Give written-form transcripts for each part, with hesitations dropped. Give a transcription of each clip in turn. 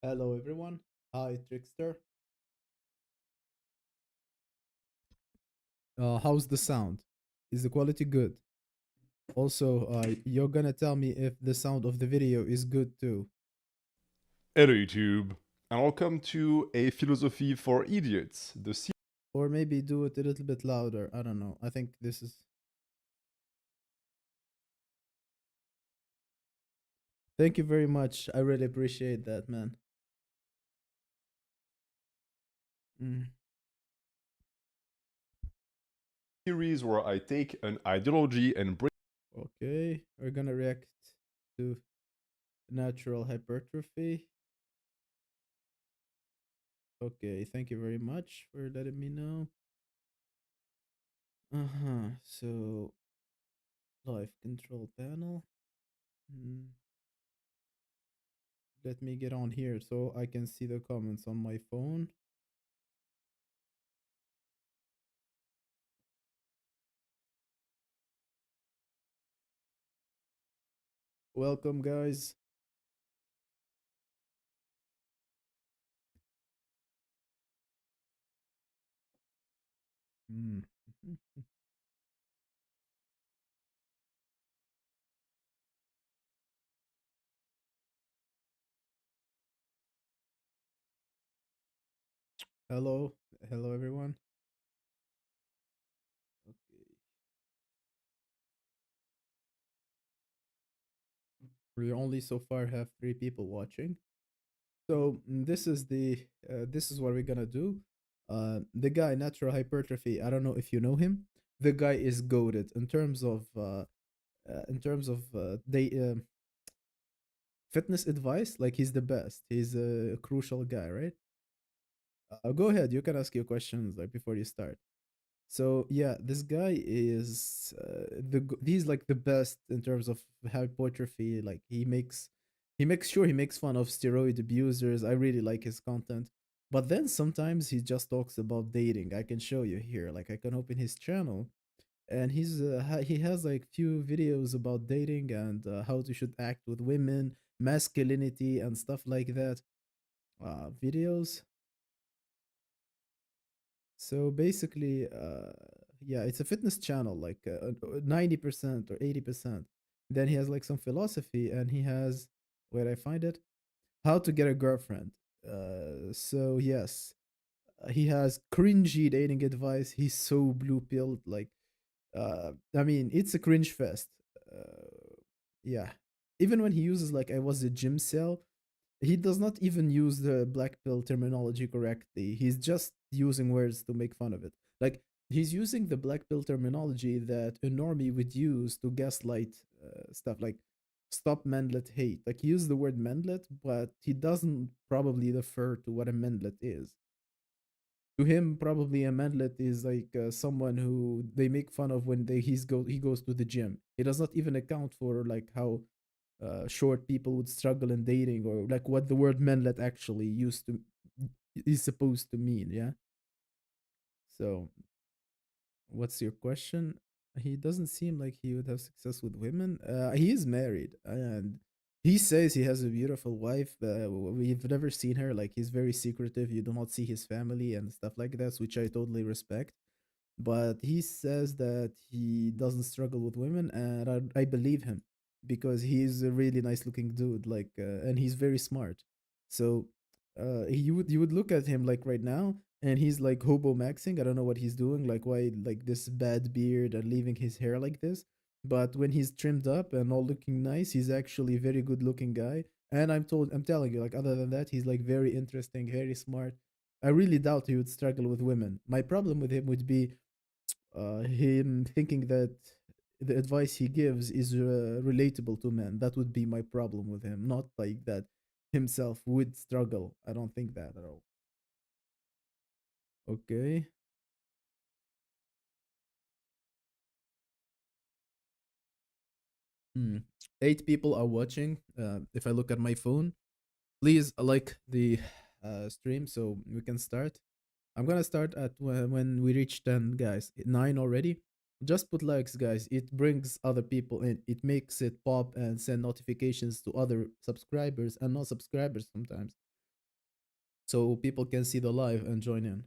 Hello everyone. Hi Trickster. How's the sound? Is the quality good? Also, you're gonna tell me if the sound of the video is good too. Hello YouTube, and welcome to A Philosophy for Idiots, the Or maybe do it a little bit louder. I don't know. I think this is. Thank you very much. I really appreciate that, man. Mm. series where I take an ideology and bring Okay, we're gonna react to natural hypertrophy. Okay, thank you very much for letting me know. So, live control panel. Mm. Let me get on here so I can see the comments on my phone. Welcome, guys. Mm. Hello, hello, everyone. Okay, we only so far have 3 people watching. So this is what we're gonna do. The guy natural hypertrophy. I don't know if you know him. The guy is goaded in terms of fitness advice. Like he's the best. He's a crucial guy, right? Go ahead. You can ask your questions like before you start. So yeah, this guy is he's like the best in terms of hypertrophy. Like he makes sure he makes fun of steroid abusers. I really like his content. But then sometimes he just talks about dating. I can show you here. Like I can open his channel and he has like few videos about dating and how to should act with women, masculinity and stuff like that. Videos. So basically, yeah, it's a fitness channel, like 90% or 80%. Then he has like some philosophy, and he has where I find it, how to get a girlfriend. So yes, he has cringy dating advice. He's so blue pilled, like, I mean, it's a cringe fest. Yeah, even when he uses like I was a gym cell, he does not even use the black pill terminology correctly. He's just using words to make fun of it. Like he's using the black pill terminology that a normie would use to gaslight stuff like stop manlet hate. Like he used the word manlet, but he doesn't probably refer to what a manlet is. To him, probably a manlet is like someone who they make fun of when he goes to the gym. He does not even account for like how short people would struggle in dating or like what the word manlet actually used to is supposed to mean. Yeah. So what's your question? He doesn't seem like he would have success with women. He is married and he says he has a beautiful wife. We've never seen her. Like he's very secretive. You do not see his family and stuff like that, which I totally respect. But he says that he doesn't struggle with women, and I believe him because he's a really nice looking dude, like, and he's very smart. So, you would look at him like right now, and he's like hobo maxing. I don't know what he's doing, like why like this bad beard and leaving his hair like this. But when he's trimmed up and all looking nice, he's actually a very good looking guy. And I'm telling you, like other than that, he's like very interesting, very smart. I really doubt he would struggle with women. My problem with him would be him thinking that the advice he gives is relatable to men. That would be my problem with him. Not like that himself would struggle. I don't think that at all. Okay. Hmm. 8 people are watching. If I look at my phone, please like the stream so we can start. I'm gonna start at when we reach 10, guys. 9 already. Just put likes, guys. It brings other people in. It makes it pop and send notifications to other subscribers and non subscribers sometimes. so people can see the live and join in.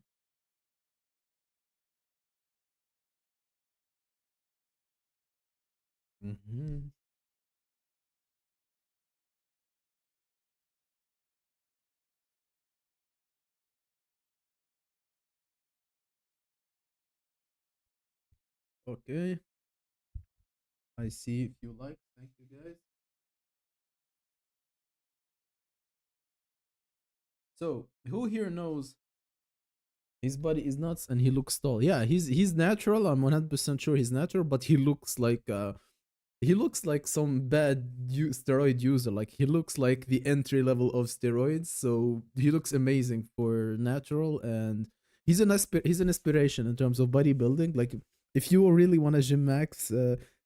Hmm. Okay, I see if you like. Thank you, guys. So, who here knows his body is nuts and he looks tall? Yeah, he's natural. I'm 100% sure he's natural, but he looks like some bad steroid user. Like he looks like the entry level of steroids. So he looks amazing for natural, and he's an inspiration in terms of bodybuilding. Like if you really want to gym max,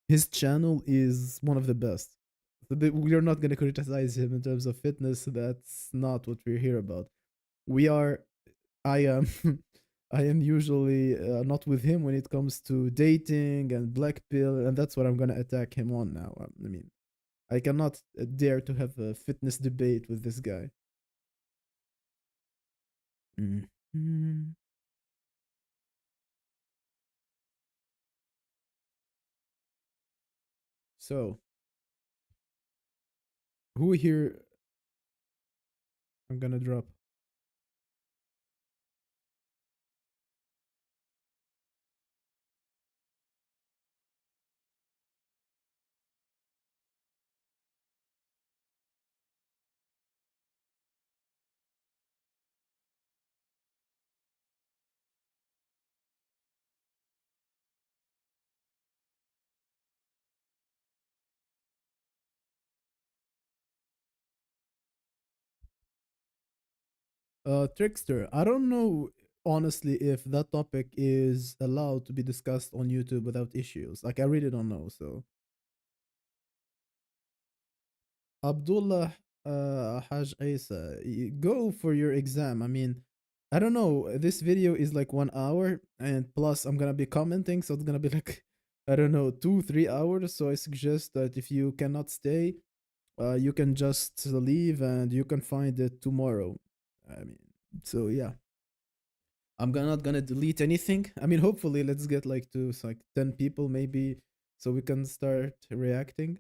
his channel is one of the best. So we are not gonna criticize him in terms of fitness. That's not what we're here about. We are I am I am usually not with him when it comes to dating and black pill, and that's what I'm gonna attack him on now. I mean, I cannot dare to have a fitness debate with this guy. Mhm. So, who here I'm gonna drop? Trickster. I don't know honestly if that topic is allowed to be discussed on YouTube without issues. Like I really don't know. So Abdullah Haj Isa, go for your exam. I mean, I don't know. This video is like 1 hour, and plus I'm gonna be commenting, so it's gonna be like I don't know 2 3 hours. So I suggest that if you cannot stay, you can just leave and you can find it tomorrow. I mean, so yeah, not gonna delete anything. I mean, hopefully, let's get like to like 10 people maybe, so we can start reacting.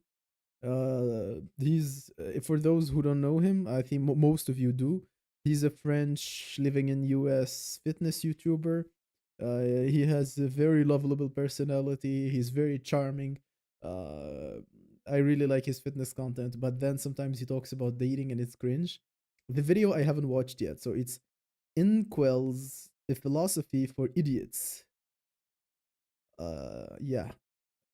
He's for those who don't know him, I think most of you do. He's a French living in US fitness YouTuber. He has a very lovable personality. He's very charming. uh, I really like his fitness content, but then sometimes he talks about dating and it's cringe. The video I haven't watched yet, so it's Inquels, a philosophy for idiots. Yeah,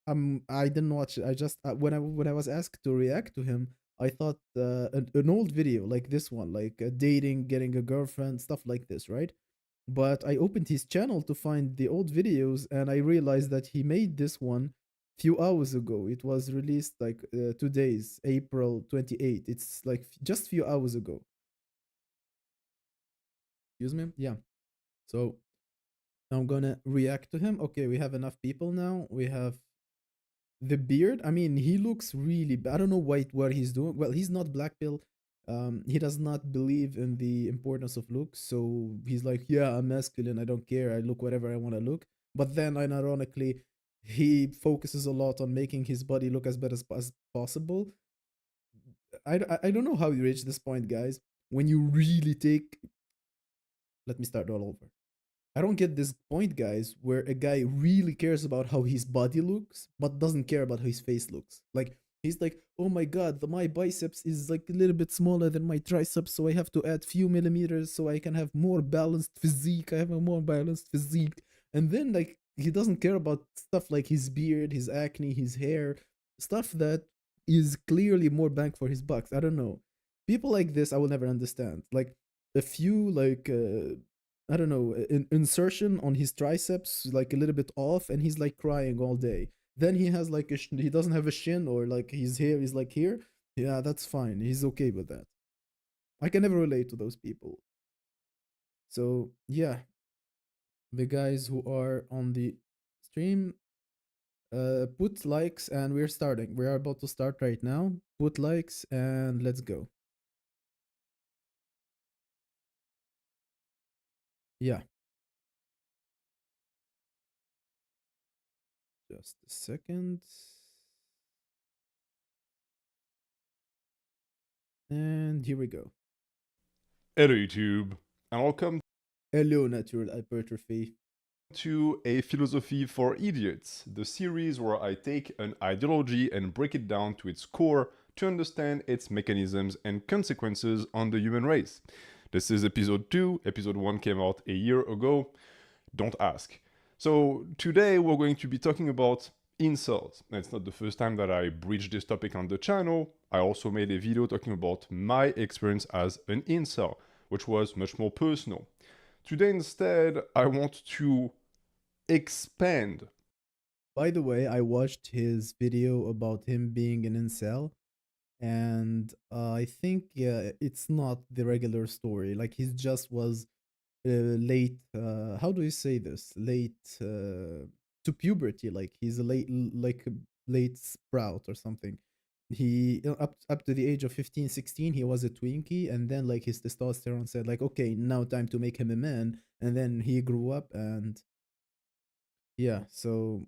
I didn't watch it. I just when I was asked to react to him, I thought an old video like this one, like dating, getting a girlfriend, stuff like this, right? But I opened his channel to find the old videos, and I realized that he made this one few hours ago. It was released like 2 days, April 28th. It's like just few hours ago. Excuse me. Yeah. So I'm gonna react to him. Okay, we have enough people now. We have the beard. I mean, he looks really I don't know what he's doing. Well, he's not black pill. He does not believe in the importance of looks, so he's like, yeah, I'm masculine, I don't care, I look whatever I want to look. But then ironically, he focuses a lot on making his body look as bad as possible. I don't know how you reach this point, guys, when you really take let me start all over. I don't get this point, guys, where a guy really cares about how his body looks, but doesn't care about how his face looks. Like, he's like, oh my god, my biceps is like a little bit smaller than my triceps, so I have to add few millimeters so I can have more balanced physique. I have a more balanced physique. And then, like, he doesn't care about stuff like his beard, his acne, his hair, stuff that is clearly more bang for his bucks. I don't know. People like this, I will never understand. Like, a few, like, I don't know, insertion on his triceps, like a little bit off, and he's like crying all day. Then he has like he doesn't have a shin, or like his hair is like here. Yeah, that's fine. He's okay with that. I can never relate to those people. So yeah, the guys who are on the stream, put likes, and we're starting. We are about to start right now. Put likes and let's go. Yeah, just a second. And here we go. Hello YouTube, and welcome Hello, natural hypertrophy. to A Philosophy for Idiots, the series where I take an ideology and break it down to its core to understand its mechanisms and consequences on the human race. This is episode 2, episode 1 came out a year ago, don't ask. So today we're going to be talking about incels. It's not the first time that I breached this topic on the channel. I also made a video talking about my experience as an incel, which was much more personal. Today instead, I want to expand. By the way, I watched his video about him being an incel, and I think it's not the regular story. Like he just was late. How do you say this? Late to puberty. Like he's a like a late sprout or something. He up to the age of 15, 16, he was a twinkie, and then like his testosterone said like, okay, now time to make him a man, and then he grew up and yeah, so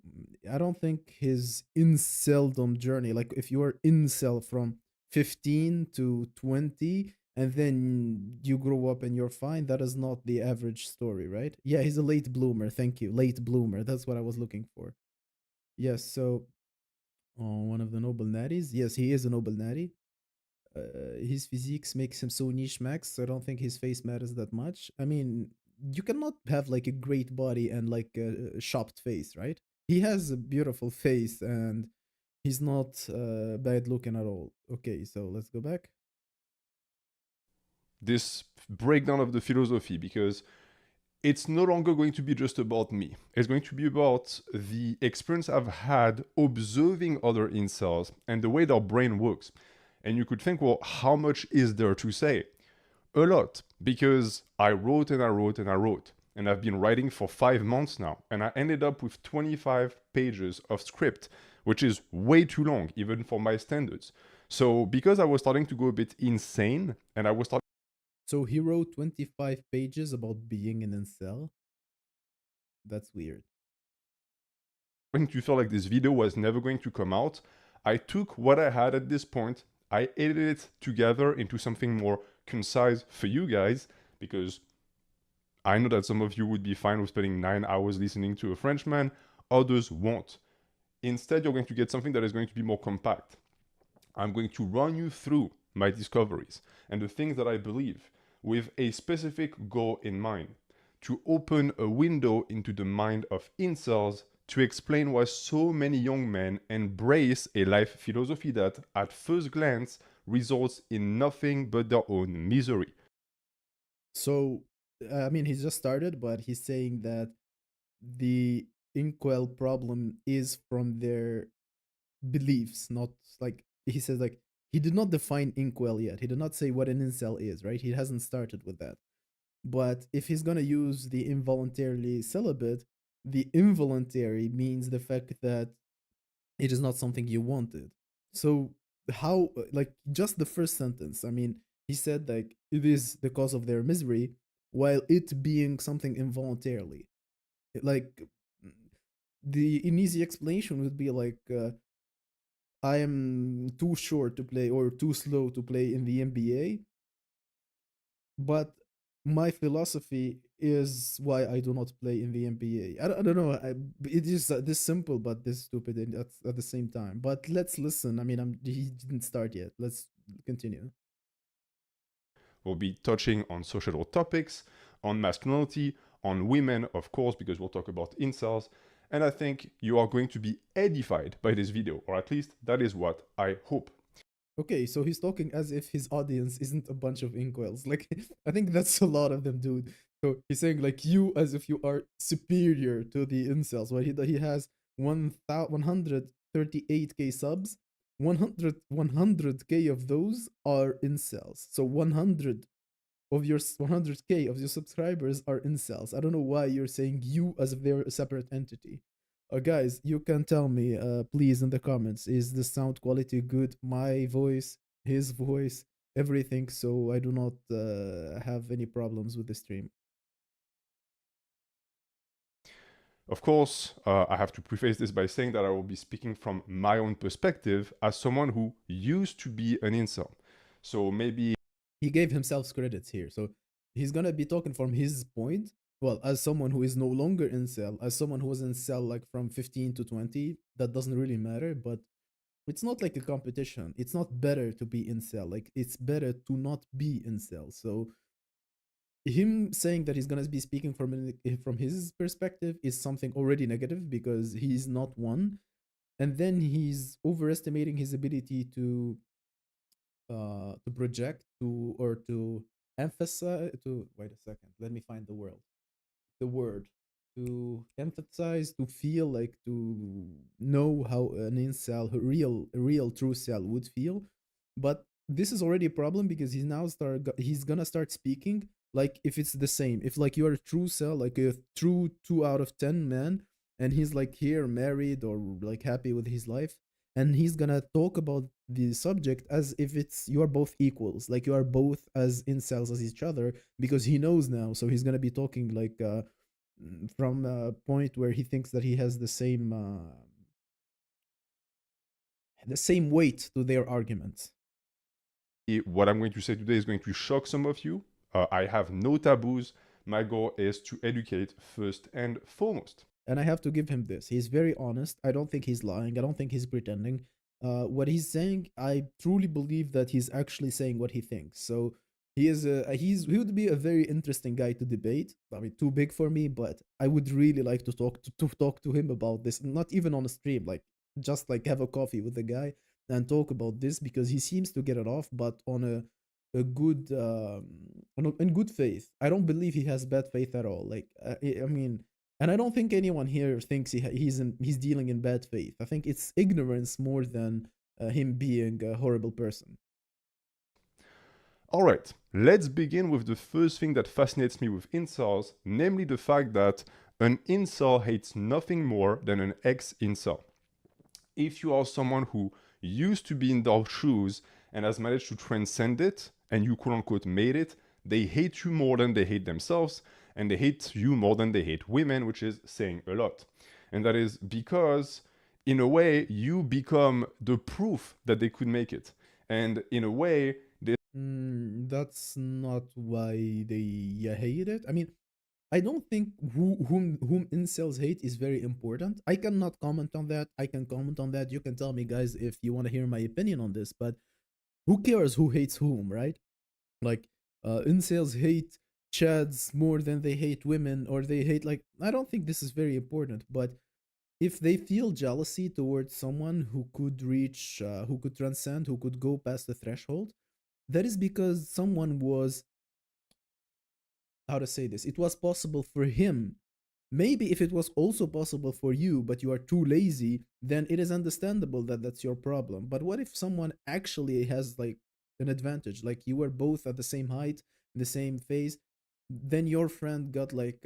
I don't think his inceldom journey, like if you are incel from 15 to 20 and then you grow up and you're fine, that is not the average story, right? Yeah, he's a late bloomer. Thank you. Late bloomer. That's what I was looking for. Yes, so one of the noble natties. Yes, he is a noble natty. His physiques makes him so niche max, so I don't think his face matters that much. I mean, you cannot have like a great body and like a shopped face, right? He has a beautiful face and he's not bad looking at all. Okay, so let's go back. This breakdown of the philosophy because it's no longer going to be just about me. It's going to be about the experience I've had observing other incels and the way their brain works. And you could think, well, how much is there to say? A lot, because I wrote and I wrote and I wrote. And I've been writing for 5 months now. And I ended up with 25 pages of script, which is way too long, even for my standards. So, because I was starting to go a bit insane and I was starting So he wrote 25 pages about being an incel. That's weird. to feel like this video was never going to come out, I took what I had at this point, I edited it together into something more concise for you guys, because I know that some of you would be fine with spending 9 hours listening to a Frenchman, others won't. Instead, you're going to get something that is going to be more compact. I'm going to run you through my discoveries and the things that I believe with a specific goal in mind to open a window into the mind of incels to explain why so many young men embrace a life philosophy that, at first glance, results in nothing but their own misery. So, I mean, he's just started, but he's saying that the inkwell problem is from their beliefs, not like he says like he did not define inkwell yet. He did not say what an incel is, right? He hasn't started with that. But if he's gonna use the involuntarily celibate, the involuntary means the fact that it is not something you wanted. So how like just the first sentence, I mean, he said like it is the cause of their misery while it being something involuntarily. Like an easy explanation would be like I am too short to play or too slow to play in the NBA, but my philosophy is why I do not play in the NBA. I don't know. It is this simple, but this stupid at the same time. But let's listen. I mean, he didn't start yet. Let's continue. We'll be touching on social topics, on masculinity, on women, of course, because we'll talk about incels. And I think you are going to be edified by this video, or at least that is what I hope. Okay, so he's talking as if his audience isn't a bunch of inkwells. Like, I think that's a lot of them, dude. So he's saying like you as if you are superior to the incels. Well, he has 138k subs. 100k of those are incels. So 100 of your 100k of your subscribers are incels. I don't know why you're saying you as if they're a separate entity. Guys, you can tell me, please, in the comments, is the sound quality good? My voice, his voice, everything, so I do not have any problems with the stream. Of course, I have to preface this by saying that I will be speaking from my own perspective as someone who used to be an incel. So maybe He gave himself credits here. So he's gonna be talking from his point. Well, as someone who is no longer incel, as someone who was incel like from 15 to 20, that doesn't really matter, but it's not like a competition. It's not better to be incel. Like it's better to not be incel. So him saying that he's gonna be speaking from his perspective is something already negative because he's not one, and then he's overestimating his ability to project to or to emphasize to wait a second, let me find the word to emphasize, to feel like, to know how an incel, a real true cell would feel. But this is already a problem because he's gonna start speaking like if it's the same, if like you're a true cell, like a true 2 out of 10 man, and he's like here married or like happy with his life, and he's gonna talk about the subject as if it's you are both equals, like you are both as incels as each other, because he knows now. So he's gonna be talking like from a point where he thinks that he has the same weight to their arguments. what I'm going to say today is going to shock some of you. I have no taboos. My goal is to educate first and foremost. And I have to give him this. He's very honest. I don't think he's lying. I don't think he's pretending. What he's saying, I truly believe that he's actually saying what he thinks. So he would be a very interesting guy to debate. I mean, too big for me, but I would really like to talk to him about this. Not even on a stream, like just like have a coffee with the guy and talk about this because he seems to get it off, but on a good in good faith. I don't believe he has bad faith at all. Like I mean, and I don't think anyone here thinks he's dealing in bad faith. I think it's ignorance more than him being a horrible person. All right, let's begin with the first thing that fascinates me with incels, namely the fact that an incel hates nothing more than an ex-incel. If you are someone who used to be in their shoes and has managed to transcend it, and you quote unquote made it, they hate you more than they hate themselves, and they hate you more than they hate women, which is saying a lot. And that is because, in a way, you become the proof that they could make it. And in a way, this That's not why they hate it. I mean, I don't think whom incels hate is very important. I cannot comment on that. I can comment on that. You can tell me, guys, if you want to hear my opinion on this. But who cares who hates whom, right? Like, incels hate chads more than they hate women, or they hate like. I don't think this is very important. But if they feel jealousy towards someone who could reach, who could transcend, who could go past the threshold, that is because someone was, how to say this, it was possible for him. Maybe if it was also possible for you, but you are too lazy, then it is understandable that that's your problem. But what if someone actually has like an advantage, like you were both at the same height, the same phase, then your friend got like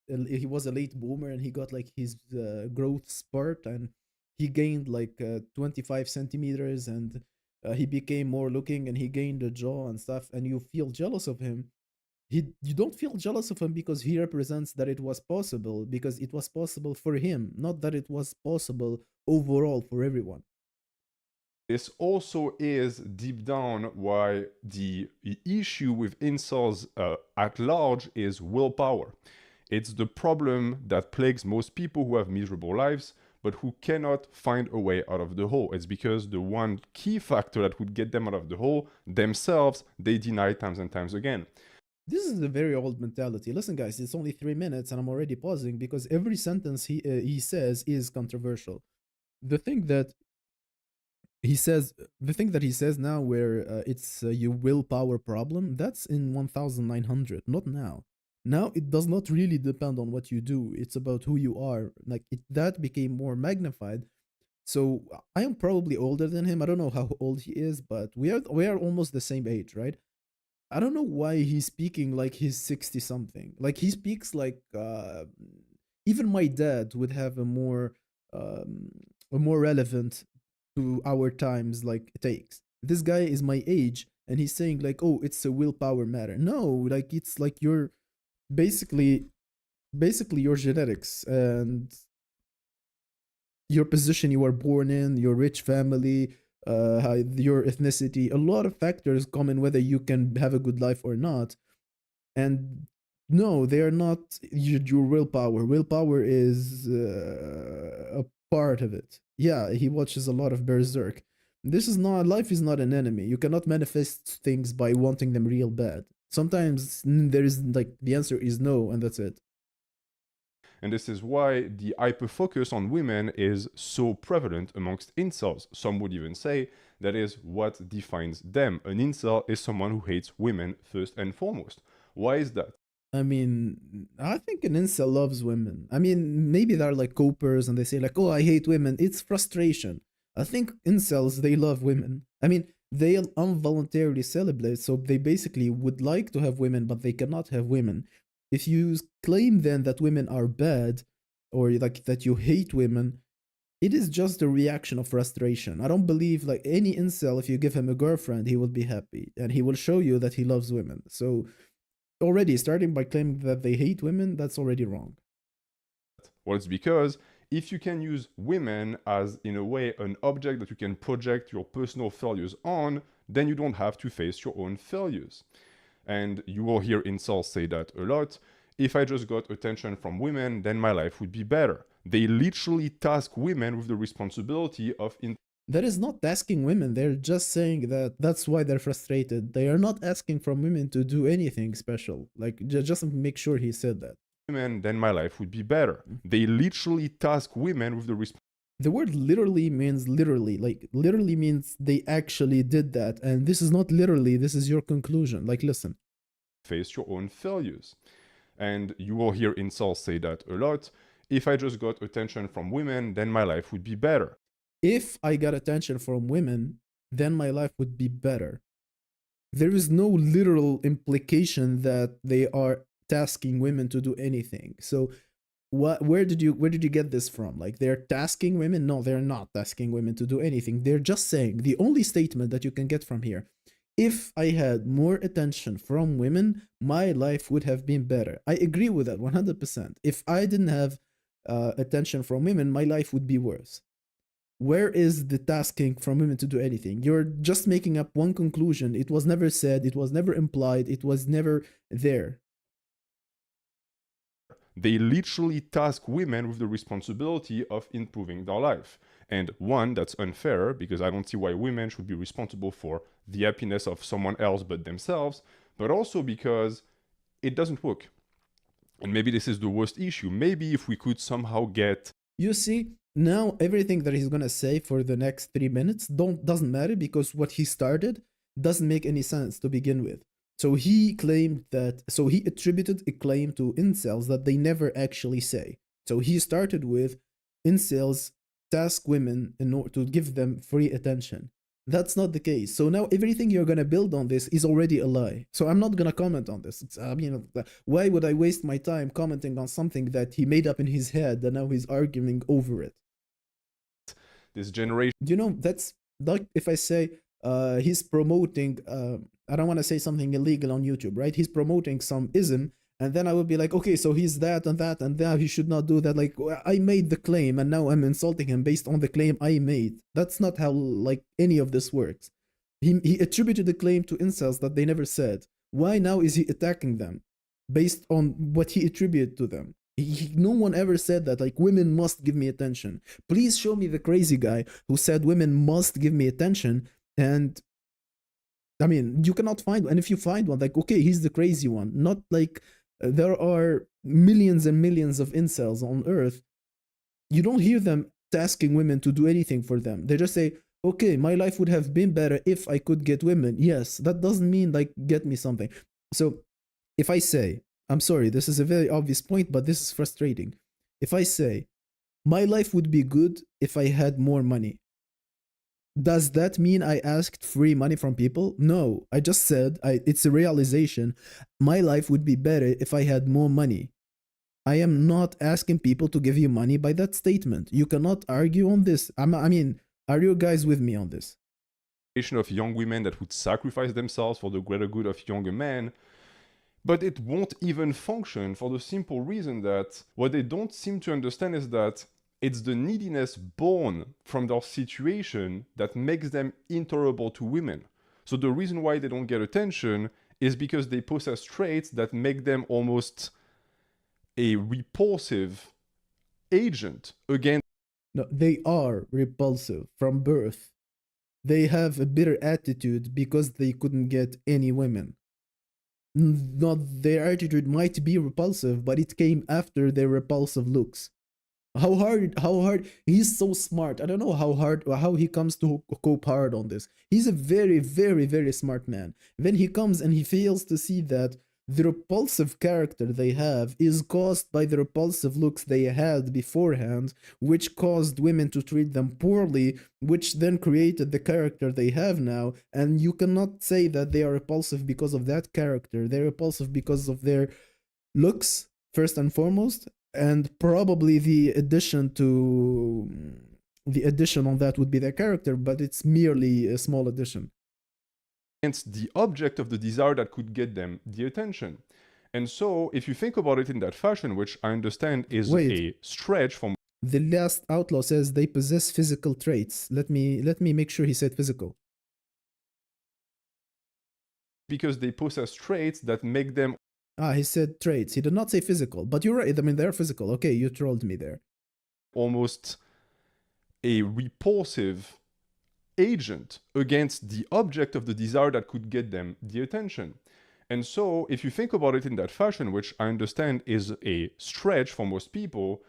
he was a late boomer and he got like his growth spurt, and he gained like 25 centimeters, and he became more looking, and he gained a jaw and stuff, and you feel jealous of him. You don't feel jealous of him because he represents that it was possible, because it was possible for him, not that it was possible overall for everyone. This also is deep down why the issue with incels at large is willpower. It's the problem that plagues most people who have miserable lives, but who cannot find a way out of the hole. It's because the one key factor that would get them out of the hole, themselves, they deny times and times again. This is a very old mentality. Listen, guys, it's only 3 minutes and I'm already pausing because every sentence he says is controversial. The thing that the thing that he says now, where it's your willpower problem, that's in 1900, not now. Now it does not really depend on what you do. It's about who you are. Like that became more magnified. So I am probably older than him. I don't know how old he is, but we are almost the same age, right? I don't know why he's speaking like he's 60 something. Like he speaks like even my dad would have um, a more relevant to our times like takes. This guy is my age and he's saying like, "Oh, it's a willpower matter." No, like it's like you're basically basically your genetics and your position you were born in, your rich family, your ethnicity. A lot of factors come in whether you can have a good life or not. And no, they are not your willpower. Willpower is a part of it. Yeah, he watches a lot of Berserk. This is not life is not an enemy. You cannot manifest things by wanting them real bad. Sometimes there is like the answer is no, and that's it. And this is why the hyper-focus on women is so prevalent amongst incels. Some would even say that is what defines them. An incel is someone who hates women first and foremost. Why is that? I mean, I think an incel loves women. I mean, maybe they're like copers and they say like, "Oh, I hate women." It's frustration. I think incels they love women. I mean, they involuntarily celebrate, so they basically would like to have women, but they cannot have women. If you claim then that women are bad, or like that you hate women, it is just a reaction of frustration. I don't believe like any incel, if you give him a girlfriend, he will be happy and he will show you that he loves women. So already starting by claiming that they hate women, that's already wrong. Well, it's because if you can use women as, in a way, an object that you can project your personal failures on, then you don't have to face your own failures. And you will hear incels say that a lot. If I just got attention from women, then my life would be better. They literally task women with the responsibility of That is not asking women. They're just saying that that's why they're frustrated. They are not asking from women to do anything special. Like, just make sure he said that. women, then my life would be better. They literally task women with the responsibility. The word literally means literally. Like, literally means they actually did that. And this is not literally, this is your conclusion. Like, listen. Face your own failures. And you will hear incels say that a lot. If I just got attention from women, then my life would be better. If I got attention from women, then my life would be better. There is no literal implication that they are tasking women to do anything. So where did you get this from? Like they're tasking women? No, they're not tasking women to do anything. They're just saying the only statement that you can get from here. If I had more attention from women, my life would have been better. I agree with that 100%. If I didn't have attention from women, my life would be worse. Where is the tasking from women to do anything? You're just making up one conclusion. It was never said, it was never implied, it was never there. They literally task women with the responsibility of improving their life. And one, that's unfair because I don't see why women should be responsible for the happiness of someone else but themselves, but also because it doesn't work. And maybe this is the worst issue. Maybe if we could somehow get You see, now everything that he's gonna say for the next 3 minutes doesn't matter because what he started doesn't make any sense to begin with. So he claimed that so he attributed a claim to incels that they never actually say. So he started with incels task women in order to give them free attention. That's not the case. So now everything you're gonna build on this is already a lie. So I'm not gonna comment on this. I mean, why would I waste my time commenting on something that he made up in his head and now he's arguing over it? this generation. You know, that's like if I say he's promoting. I don't want to say something illegal on YouTube, right? He's promoting some ism, and then I would be like, okay, so he's that and that, and now he should not do that. Like I made the claim, and now I'm insulting him based on the claim I made. That's not how like any of this works. He attributed the claim to incels that they never said. Why now is he attacking them based on what he attributed to them? No one ever said that like women must give me attention. Please show me the crazy guy who said women must give me attention. And I mean, you cannot find one. And if you find one, like, okay, he's the crazy one. Not like there are millions and millions of incels on Earth. You don't hear them tasking women to do anything for them. They just say, okay, my life would have been better if I could get women. Yes, that doesn't mean like get me something. So if I say, I'm sorry, this is a very obvious point, but this is frustrating. If I say, my life would be good if I had more money, does that mean I asked free money from people? No, I just said it's a realization. My life would be better if I had more money. I am not asking people to give you money by that statement. You cannot argue on this. I mean, are you guys with me on this? Of young women that would sacrifice themselves for the greater good of younger men. But it won't even function for the simple reason that what they don't seem to understand is that it's the neediness born from their situation that makes them intolerable to women. So the reason why they don't get attention is because they possess traits that make them almost a repulsive agent against. No, they are repulsive from birth. They have a bitter attitude because they couldn't get any women. Not their attitude might be repulsive, but it came after their repulsive looks. How hard he's so smart. I don't know how he comes to cope hard on this. He's a very smart man. Then he comes and he fails to see that the repulsive character they have is caused by the repulsive looks they had beforehand, which caused women to treat them poorly, which then created the character they have now. And you cannot say that they are repulsive because of that character. They're repulsive because of their looks, first and foremost, and probably the addition on that would be their character, but it's merely a small addition. The object of the desire that could get them the attention. And so, if you think about it in that fashion, which I understand is Wait. a stretch from The last outlaw says they possess physical traits. Let me make sure he said physical. because they possess traits that make them Ah, he said traits. He did not say physical, but you're right. I mean, they're physical. Okay, you trolled me there. almost a repulsive agent against the object of the desire that could get them the attention. And so, if you think about it in that fashion, which I understand is a stretch for most people,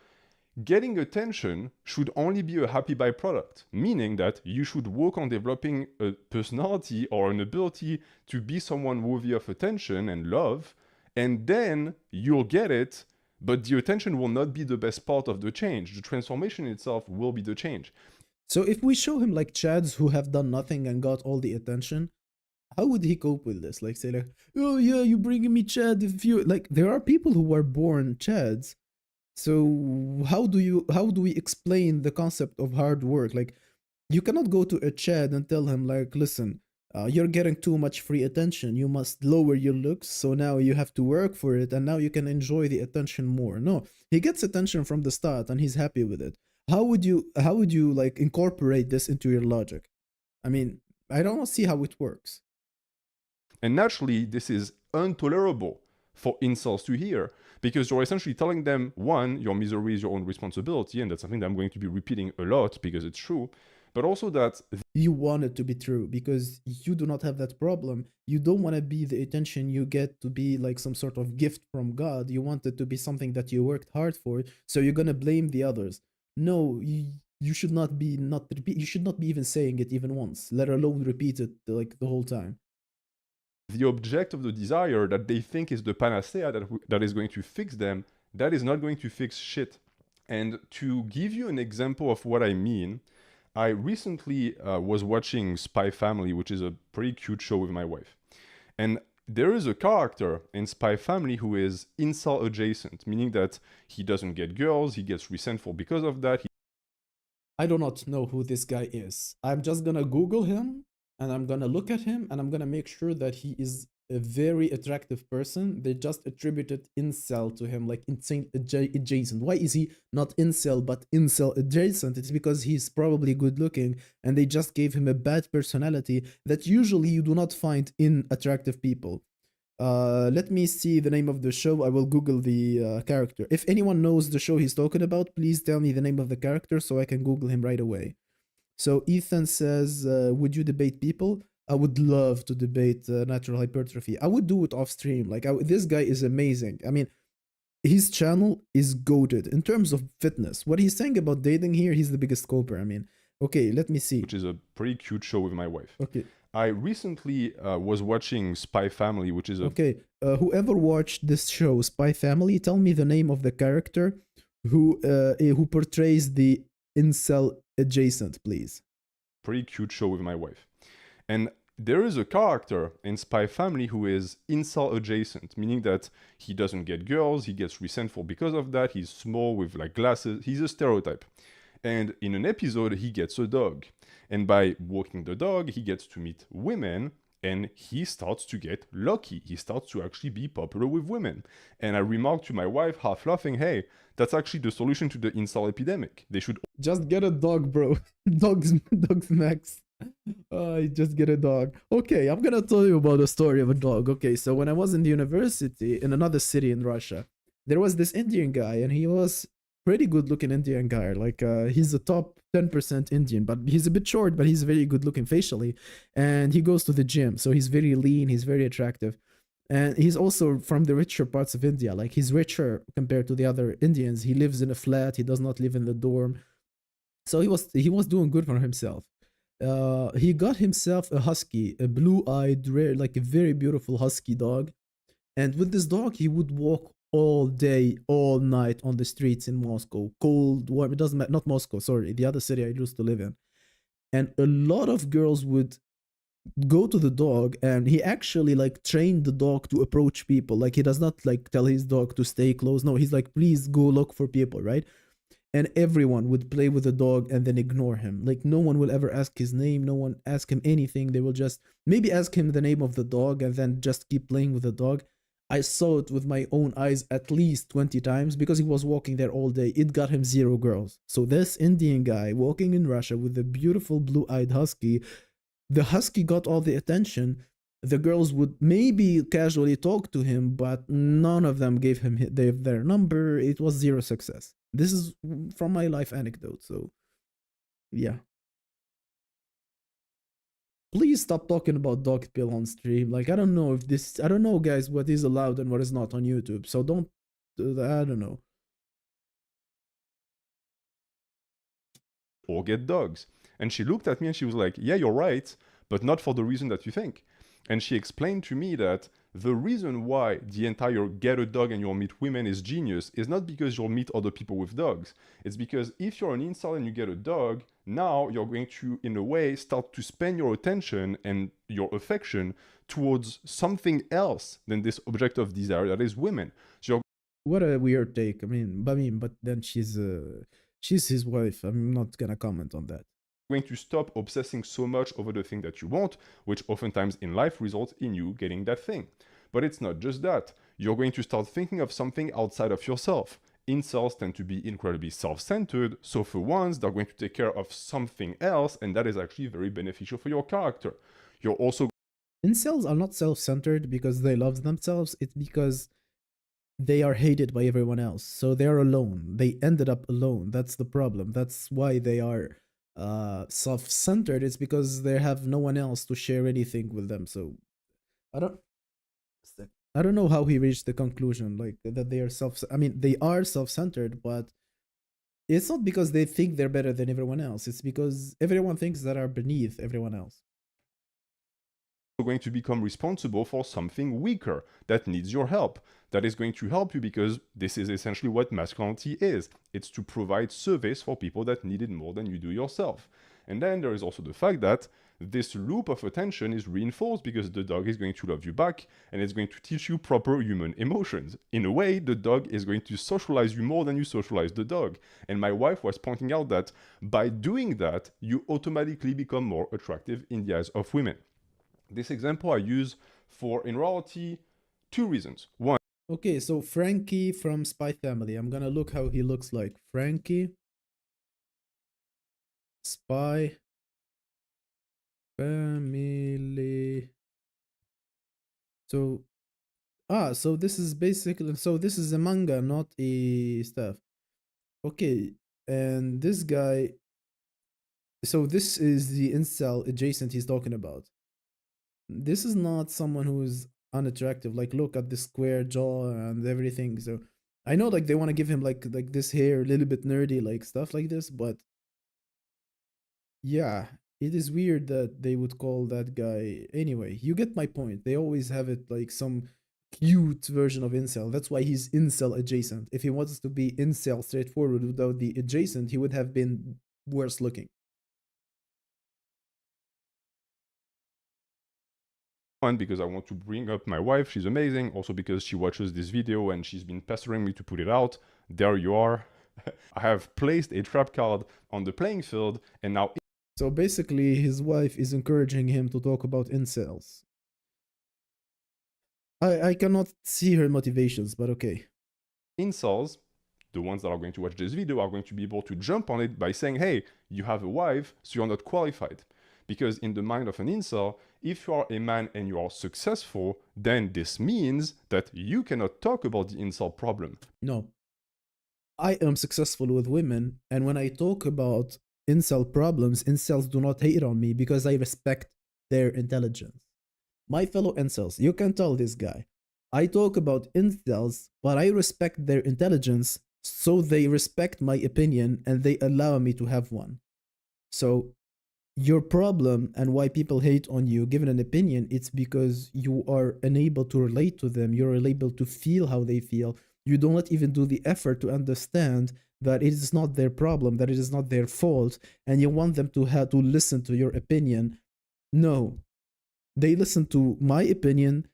getting attention should only be a happy byproduct, meaning that you should work on developing a personality or an ability to be someone worthy of attention and love, and then you'll get it, but the attention will not be the best part of the change. The transformation itself will be the change. So if we show him like Chads who have done nothing and got all the attention, how would he cope with this? Like say like, oh yeah, you bringing me Chad. If you like, there are people who are born Chads. So how do we explain the concept of hard work? Like, you cannot go to a Chad and tell him like, listen, you're getting too much free attention. You must lower your looks. So now you have to work for it, and now you can enjoy the attention more. No, he gets attention from the start, and he's happy with it. How would you like incorporate this into your logic? I mean, I don't see how it works. And naturally, this is intolerable for incels to hear because you're essentially telling them, one, your misery is your own responsibility, and that's something that I'm going to be repeating a lot because it's true, but also that You want it to be true because you do not have that problem. You don't want to be the attention you get to be like some sort of gift from God. You want it to be something that you worked hard for, so you're gonna blame the others. No, you should not be not repeat. You should not be even saying it even once, let alone repeat it like the whole time. the object of the desire that they think is the panacea that is going to fix them, that is not going to fix shit. And to give you an example of what I mean, I recently was watching Spy Family, which is a pretty cute show with my wife. And there is a character in Spy Family who is incel adjacent, meaning that he doesn't get girls, he gets resentful because of that. I do not know who this guy is. I'm just gonna Google him and I'm gonna look at him and I'm gonna make sure that he is a very attractive person. They just attributed incel to him, like insane adjacent. Why is he not incel but incel adjacent? It's because he's probably good looking and they just gave him a bad personality that usually you do not find in attractive people. Let me see the name of the show. I will Google the character. If anyone knows the show he's talking about, please tell me the name of the character so I can Google him right away. So Ethan says, "Would you debate people?" I would love to debate natural hypertrophy. I would do it off stream. Like this guy is amazing. I mean, his channel is goated in terms of fitness. What he's saying about dating here, he's the biggest coper. I mean, okay, let me see. Which is a pretty cute show with my wife. Okay. I recently was watching Spy Family, which is a Okay, whoever watched this show, Spy Family, tell me the name of the character who portrays the incel adjacent, please. pretty cute show with my wife. And there is a character in Spy Family who is incel adjacent, meaning that he doesn't get girls, he gets resentful because of that, he's small with like glasses, he's a stereotype. And in an episode, he gets a dog. And by walking the dog, he gets to meet women. and he starts to get lucky. He starts to actually be popular with women. And I remarked to my wife, half laughing, hey, that's actually the solution to the incel epidemic. They should Just get a dog, bro. Dogs max. Just get a dog. Okay, I'm gonna tell you about a story of a dog. Okay, so when I was in the university in another city in Russia, there was this Indian guy, and he was pretty good looking Indian guy. Like he's a top 10% Indian, but he's a bit short, but he's very good looking facially, and he goes to the gym, so he's very lean, he's very attractive. And he's also from the richer parts of India. Like he's richer compared to the other Indians. He lives in a flat. He does not live in the dorm. So he was doing good for himself. He got himself a husky, a blue-eyed, rare, like a very beautiful husky dog. And with this dog, he would walk all day, all night on the streets in Moscow, cold, warm. It doesn't matter. Not Moscow, sorry, the other city I used to live in. And a lot of girls would go to the dog, and he actually like trained the dog to approach people. Like he does not like tell his dog to stay close. No, he's like, please go look for people, right? And everyone would play with the dog and then ignore him. Like no one will ever ask his name, no one ask him anything. They will just maybe ask him the name of the dog and then just keep playing with the dog. I saw it with my own eyes at least 20 times because he was walking there all day. It got him zero girls. So this Indian guy walking in Russia with a beautiful blue-eyed husky, the husky got all the attention. The girls would maybe casually talk to him, but none of them gave him their number. It was zero success. This is from my life anecdote. So, yeah. Please stop talking about dog pill on stream. Like, I don't know if this, I don't know, guys, what is allowed and what is not on YouTube. So don't, I don't know. or get dogs. And she looked at me and she was like, yeah, you're right, but not for the reason that you think. And she explained to me that the reason why the entire get a dog and you'll meet women is genius is not because you'll meet other people with dogs. It's because if you're an incel and you get a dog, now you're going to, in a way, start to spend your attention and your affection towards something else than this object of desire that is women. So you're What a weird take. But then she's his wife. I'm not gonna comment on that. going to stop obsessing so much over the thing that you want, which oftentimes in life results in you getting that thing. But it's not just that. You're going to start thinking of something outside of yourself. Incels tend to be incredibly self-centered, so for once, they're going to take care of something else, and that is actually very beneficial for your character. You're also Incels are not self-centered because they love themselves. It's because they are hated by everyone else. So they're alone. They ended up alone. That's the problem. That's why they are self-centered. It's because they have no one else to share anything with them. So I don't I don't know how he reached the conclusion like that they are they are self-centered, but it's not because they think they're better than everyone else. It's because everyone thinks that are beneath everyone else. going to become responsible for something weaker that needs your help. That is going to help you because this is essentially what masculinity is. It's to provide service for people that need it more than you do yourself. And then there is also the fact that this loop of attention is reinforced because the dog is going to love you back and it's going to teach you proper human emotions. In a way, the dog is going to socialize you more than you socialize the dog. And my wife was pointing out that by doing that, you automatically become more attractive in the eyes of women. This example I use for, in reality, two reasons. One, Okay, so Frankie from Spy Family. I'm gonna look how he looks like. Frankie, Spy Family. So, so this is basically, so this is a manga, not a stuff. Okay, and this guy, so this is the incel adjacent he's talking about. This is not someone who's unattractive. Like, look at the square jaw and everything. So I know like they want to give him like this hair, a little bit nerdy, like stuff like this, but yeah, it is weird that they would call that guy. Anyway, you get my point. They always have it like some cute version of incel. That's why he's incel adjacent. If he wants to be incel straightforward without the adjacent, he would have been worse looking. one, because I want to bring up my wife, she's amazing. Also because she watches this video and she's been pestering me to put it out. There you are. I have placed a trap card on the playing field and now... So basically, his wife is encouraging him to talk about incels. I cannot see her motivations, but okay. Incels, the ones that are going to watch this video, are going to be able to jump on it by saying, hey, you have a wife, so you're not qualified. Because in the mind of an incel, if you are a man and you are successful, then this means that you cannot talk about the incel problem. No, I am successful with women, and when I talk about incel problems, incels do not hate on me because I respect their intelligence. My fellow incels, you can tell this guy. I talk about incels, but I respect their intelligence, so they respect my opinion and they allow me to have one. So your problem and why people hate on you given an opinion, it's because you are unable to relate to them, you're unable to feel how they feel, you do not even do the effort to understand that it is not their problem, that it is not their fault, and you want them to have to listen to your opinion. No, they listen to my opinion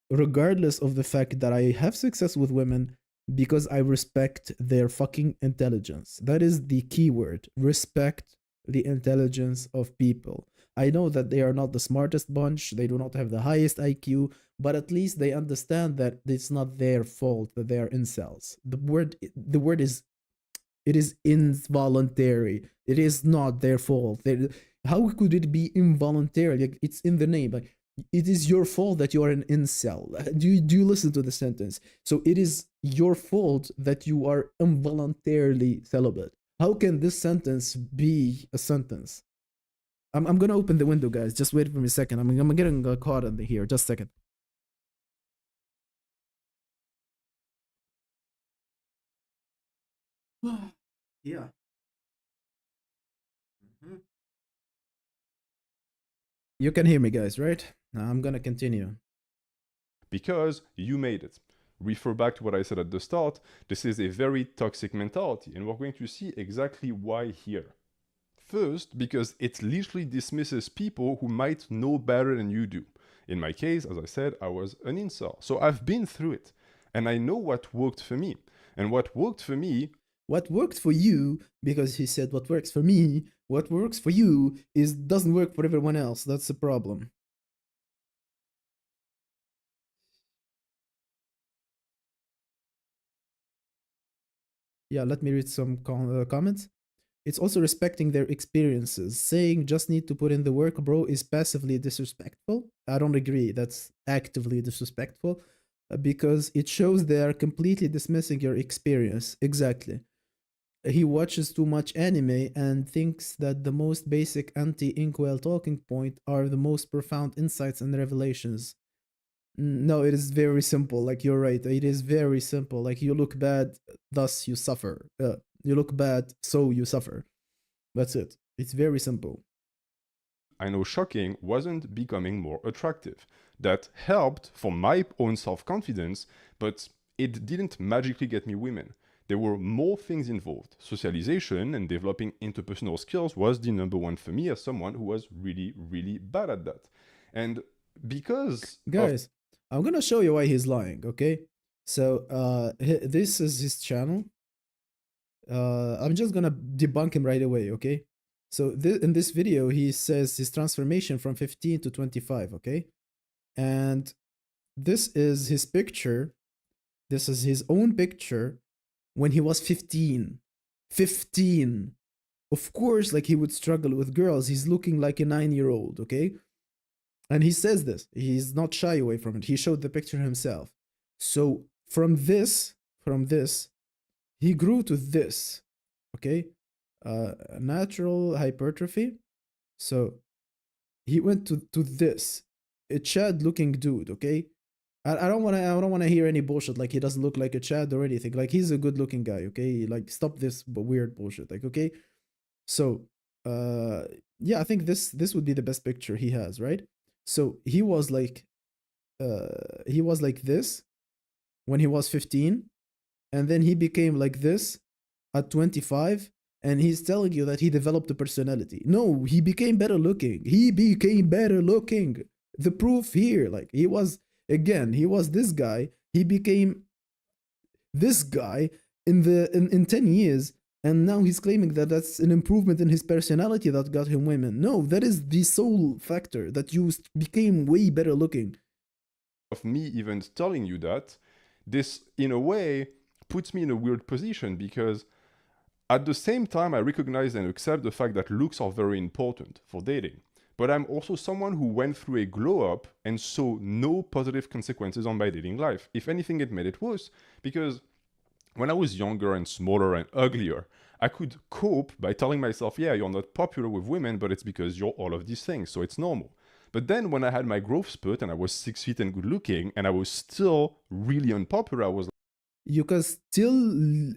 regardless of the fact that I have success with women, because I respect their fucking intelligence. That is the key word. Respect the intelligence of people. I know that they are not the smartest bunch, they do not have the highest IQ, but at least they understand that it's not their fault that they are incels. The word is, it is involuntary. It is not their fault. How could it be involuntary? Like, it's in the name. Like, it is your fault that you are an incel. Do you listen to the sentence? So it is your fault that you are involuntarily celibate. How can this sentence be a sentence? I'm gonna open the window, guys. Just wait for me a second. I'm getting caught in here. Just a second. Yeah. Mhm. You can hear me, guys, right? Now I'm gonna continue. Because you made it. Refer back to what I said at the start, this is a very toxic mentality, and we're going to see exactly why here. First, because it literally dismisses people who might know better than you do. In my case, as I said, I was an incel, so I've been through it, and I know what worked for me. And what worked for me, What worked for you, because he said what works for me, what works for you is doesn't work for everyone else. That's the problem. Yeah, let me read some comments. It's also respecting their experiences. Saying just need to put in the work, bro, is passively disrespectful. I don't agree. That's actively disrespectful, because it shows they are completely dismissing your experience. Exactly. He watches too much anime and thinks that the most basic anti-inkwell talking point are the most profound insights and revelations. No, it is very simple. Like, you're right. It is very simple. Like, you look bad, thus you suffer. You look bad, so you suffer. That's it. It's very simple. I know shocking, wasn't becoming more attractive. That helped for my own self-confidence, but it didn't magically get me women. There were more things involved. Socialization and developing interpersonal skills was the number one for me as someone who was really, really bad at that. And because of Guys, I'm gonna show you why he's lying, okay? So, this is his channel. I'm just gonna debunk him right away, okay? So, in this video, he says his transformation from 15 to 25, okay? And this is his picture. This is his own picture when he was 15. 15. Of course, like, he would struggle with girls. He's looking like a 9-year-old, okay? And he says this. He's not shy away from it. He showed the picture himself. So from this, he grew to this, okay? Natural hypertrophy. So he went to this, a Chad looking dude, okay? I don't wanna hear any bullshit like he doesn't look like a Chad or anything. Like, he's a good looking guy, okay? Like, stop this weird bullshit. Like, okay? So uh yeah, I think this would be the best picture he has, right? So he was like this when he was 15, and then he became like this at 25, and he's telling you that he developed a personality. No, he became better looking. He became better looking. The proof here, like, he was this guy. He became this guy in 10 years, and now he's claiming that that's an improvement in his personality that got him women. No, that is the sole factor, that you became way better looking. of me even telling you that, this in a way puts me in a weird position because at the same time, I recognize and accept the fact that looks are very important for dating. But I'm also someone who went through a glow up and saw no positive consequences on my dating life. If anything, it made it worse because when I was younger and smaller and uglier, I could cope by telling myself, yeah, you're not popular with women, but it's because you're all of these things, so it's normal. But then when I had my growth spurt and I was 6 feet and good looking and I was still really unpopular, I was You can still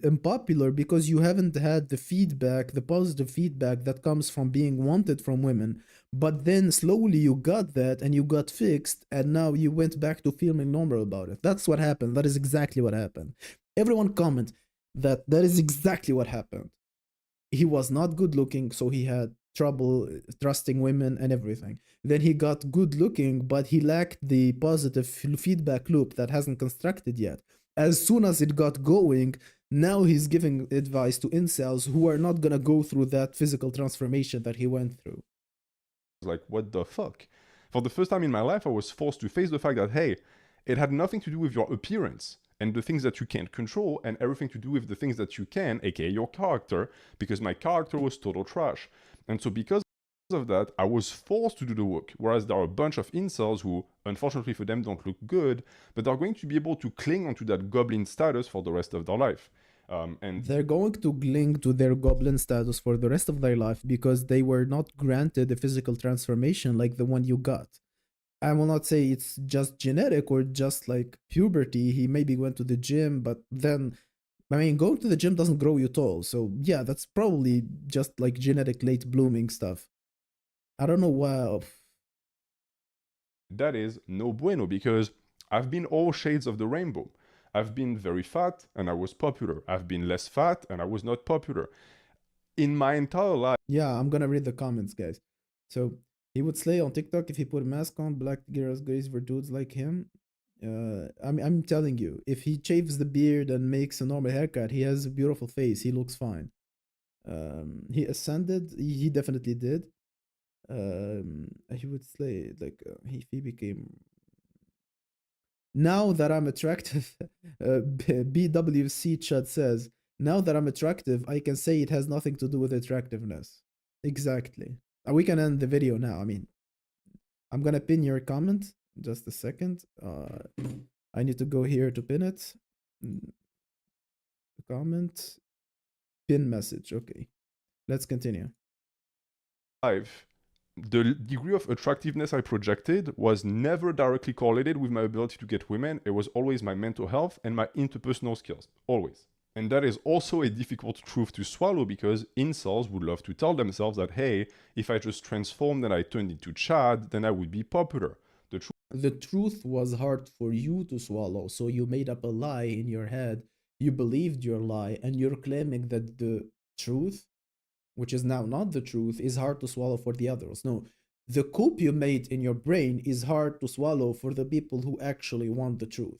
unpopular because you haven't had the feedback, the positive feedback that comes from being wanted from women. But then slowly you got that and you got fixed, and now you went back to feeling normal about it. That's what happened. That is exactly what happened. Everyone comment that that is exactly what happened. He was not good looking, so he had trouble trusting women and everything. Then he got good looking, but he lacked the positive feedback loop that hasn't constructed yet. As soon as it got going, now he's giving advice to incels who are not gonna go through that physical transformation that he went through. like, what the fuck? For the first time in my life, I was forced to face the fact that, hey, it had nothing to do with your appearance and the things that you can't control, and everything to do with the things that you can, aka your character, because my character was total trash. And so, because of that, I was forced to do the work. Whereas there are a bunch of incels who, unfortunately for them, don't look good, but are going to be able to cling onto that goblin status for the rest of their life. And they're going to cling to their goblin status for the rest of their life because they were not granted a physical transformation like the one you got. I will not say it's just genetic or just like puberty. He maybe went to the gym, but then, I mean, going to the gym doesn't grow you tall. So yeah, that's probably just like genetic late blooming stuff. I don't know why. that is no bueno because I've been all shades of the rainbow. I've been very fat and I was popular. I've been less fat and I was not popular. In my entire life, Yeah, I'm gonna read the comments, guys. So he would slay on TikTok if he put a mask on. Black girls gays for dudes like him. I'm telling you, if he shaves the beard and makes a normal haircut, he has a beautiful face. He looks fine. He ascended. He definitely did. He would slay like he became. Now that I'm attractive, BWC chat says, now that I'm attractive, I can say it has nothing to do with attractiveness. Exactly. We can end the video now. I mean, I'm gonna pin your comment. Just a second. I need to go here to pin it. Comment. Pin message. Okay. Let's continue. the degree of attractiveness I projected was never directly correlated with my ability to get women. It was always my mental health and my interpersonal skills. Always. And that is also a difficult truth to swallow because incels would love to tell themselves that, hey, if I just transformed and I turned into Chad, then I would be popular. The truth was hard for you to swallow, so you made up a lie in your head. You believed your lie, and you're claiming that the truth, which is now not the truth, is hard to swallow for the others. No, the coop you made in your brain is hard to swallow for the people who actually want the truth.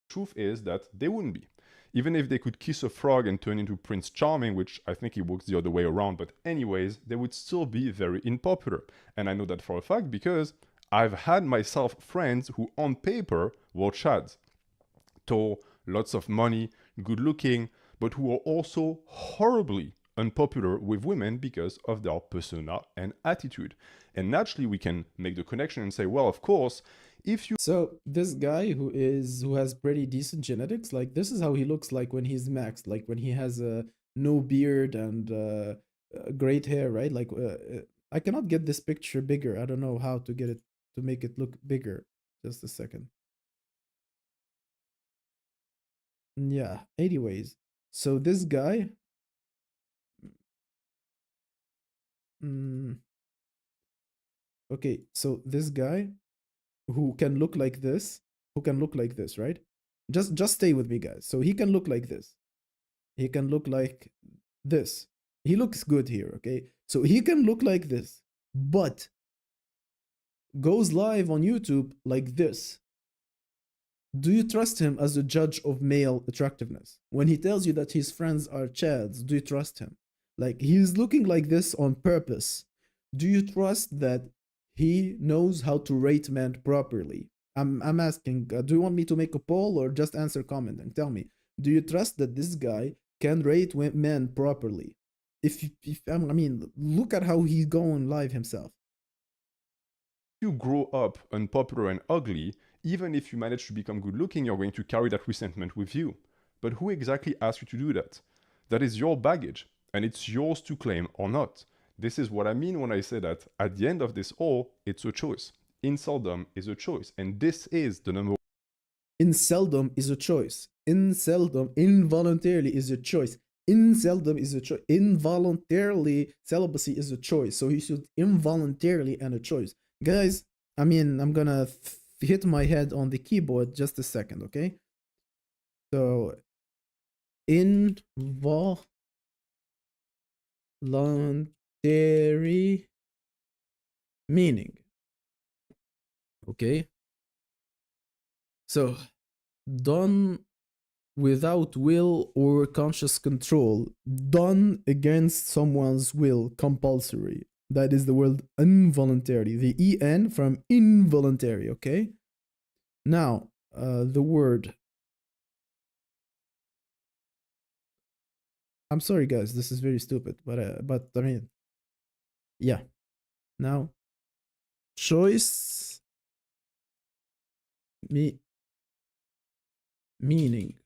Truth is that they wouldn't be. Even if they could kiss a frog and turn into Prince Charming, which I think it works the other way around, but anyways, they would still be very unpopular. And I know that for a fact because I've had myself friends who on paper were Chads. Tall, lots of money, good looking, but who are also horribly unpopular with women because of their persona and attitude. And naturally, we can make the connection and say, well, of course, if you. So this guy who has pretty decent genetics, like this is how he looks like when he's maxed, like when he has a no beard and great hair, right? Like I cannot get this picture bigger. I don't know how to get it to make it look bigger. Just a second. Yeah. Anyways, so this guy. Mm, okay, so this guy who can look like this, who can look like this, right? Just stay with me, guys. So he can look like this. He can look like this. He looks good here, okay? So he can look like this, but goes live on YouTube like this. Do you trust him as a judge of male attractiveness? When he tells you that his friends are chads, do you trust him? Like he's looking like this on purpose. Do you trust that he knows how to rate men properly. I'm asking, do you want me to make a poll or just answer comment and tell me, do you trust that this guy can rate men properly? If I mean, look at how he's going live himself. You grow up unpopular and ugly, even if you manage to become good looking, you're going to carry that resentment with you. But who exactly asked you to do that? That is your baggage, and it's yours to claim or not. This is what I mean when I say that at the end of this all, it's a choice. Inceldom is a choice, and this is the number. Inceldom is a choice. Inceldom involuntarily is a choice. Inceldom is a choice. Involuntarily celibacy is a choice. So you should involuntarily and a choice. Guys, I mean, I'm gonna hit my head on the keyboard just a second, okay? So involuntary meaning. Okay? So done without will or conscious control, done against someone's will, compulsory. That is the word involuntary. The en from involuntary, okay? Now, the word. I'm sorry, guys. This is very stupid, but I mean, yeah. Now, choice meaning.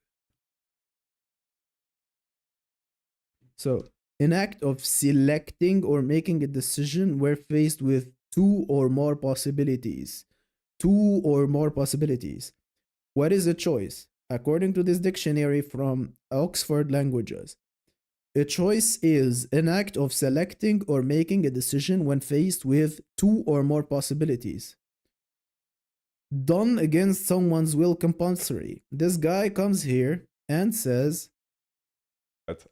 So, an act of selecting or making a decision where faced with two or more possibilities. Two or more possibilities. What is a choice? According to this dictionary from Oxford Languages, a choice is an act of selecting or making a decision when faced with two or more possibilities. Done against someone's will, compulsory. This guy comes here and says,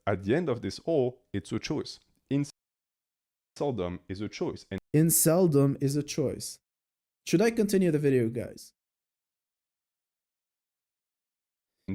at the end of this all, it's a choice. Inceldom is a choice. And Inceldom is a choice. Should I continue the video, guys?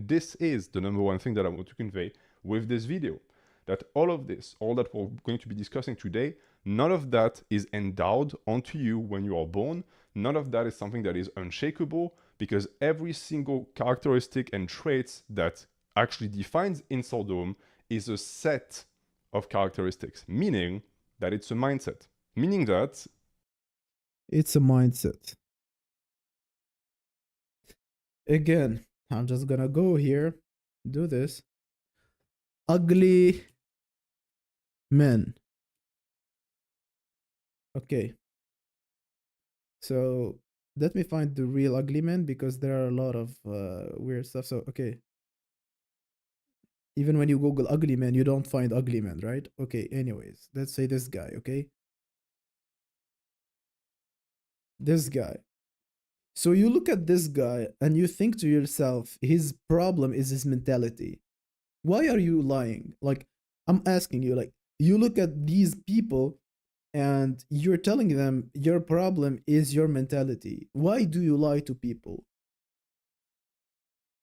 this is the number one thing that I want to convey with this video. That all of this, all that we're going to be discussing today, none of that is endowed onto you when you are born. None of that is something that is unshakable, because every single characteristic and traits that actually defines Inceldom is a set of characteristics, meaning that it's a mindset. Meaning that it's a mindset. Again, I'm just gonna go here, do this. Ugly men. Okay. So let me find the real ugly men, because there are a lot of weird stuff. So, okay. Even when you Google ugly men, you don't find ugly men, right? Okay, anyways, let's say this guy, okay? This guy. So you look at this guy and you think to yourself, his problem is his mentality. Why are you lying? Like, I'm asking you, like, you look at these people and you're telling them your problem is your mentality. Why do you lie to people?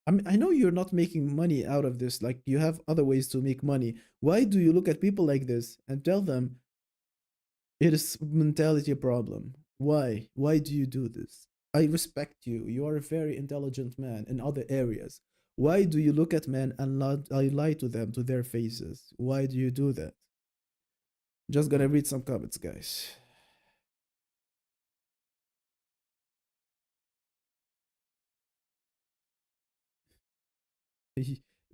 I mean, I know you're not making money out of this. Like, you have other ways to make money. Why do you look at people like this and tell them it is mentality problem? Why? Why do you do this? I respect you. You are a very intelligent man in other areas. Why do you look at men and lie to them to their faces? Why do you do that? Just gonna read some comments, guys.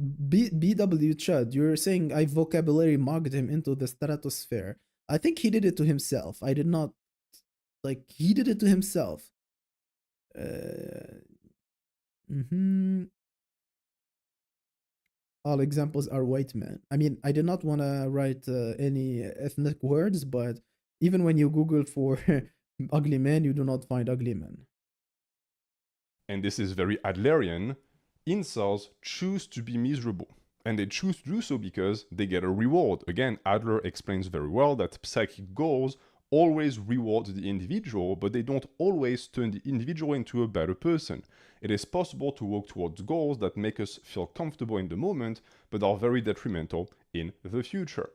BW Chad, you're saying I vocabulary mugged him into the stratosphere. I think he did it to himself. I did not. Like, he did it to himself. Mm-hmm. All examples are white men. I mean, I did not want to write any ethnic words, but even when you Google for ugly men, you do not find ugly men. and this is very Adlerian, incels choose to be miserable. And they choose to do so because they get a reward. Again, Adler explains very well that psychic goals always reward the individual, but they don't always turn the individual into a better person. It is possible to work towards goals that make us feel comfortable in the moment, but are very detrimental in the future.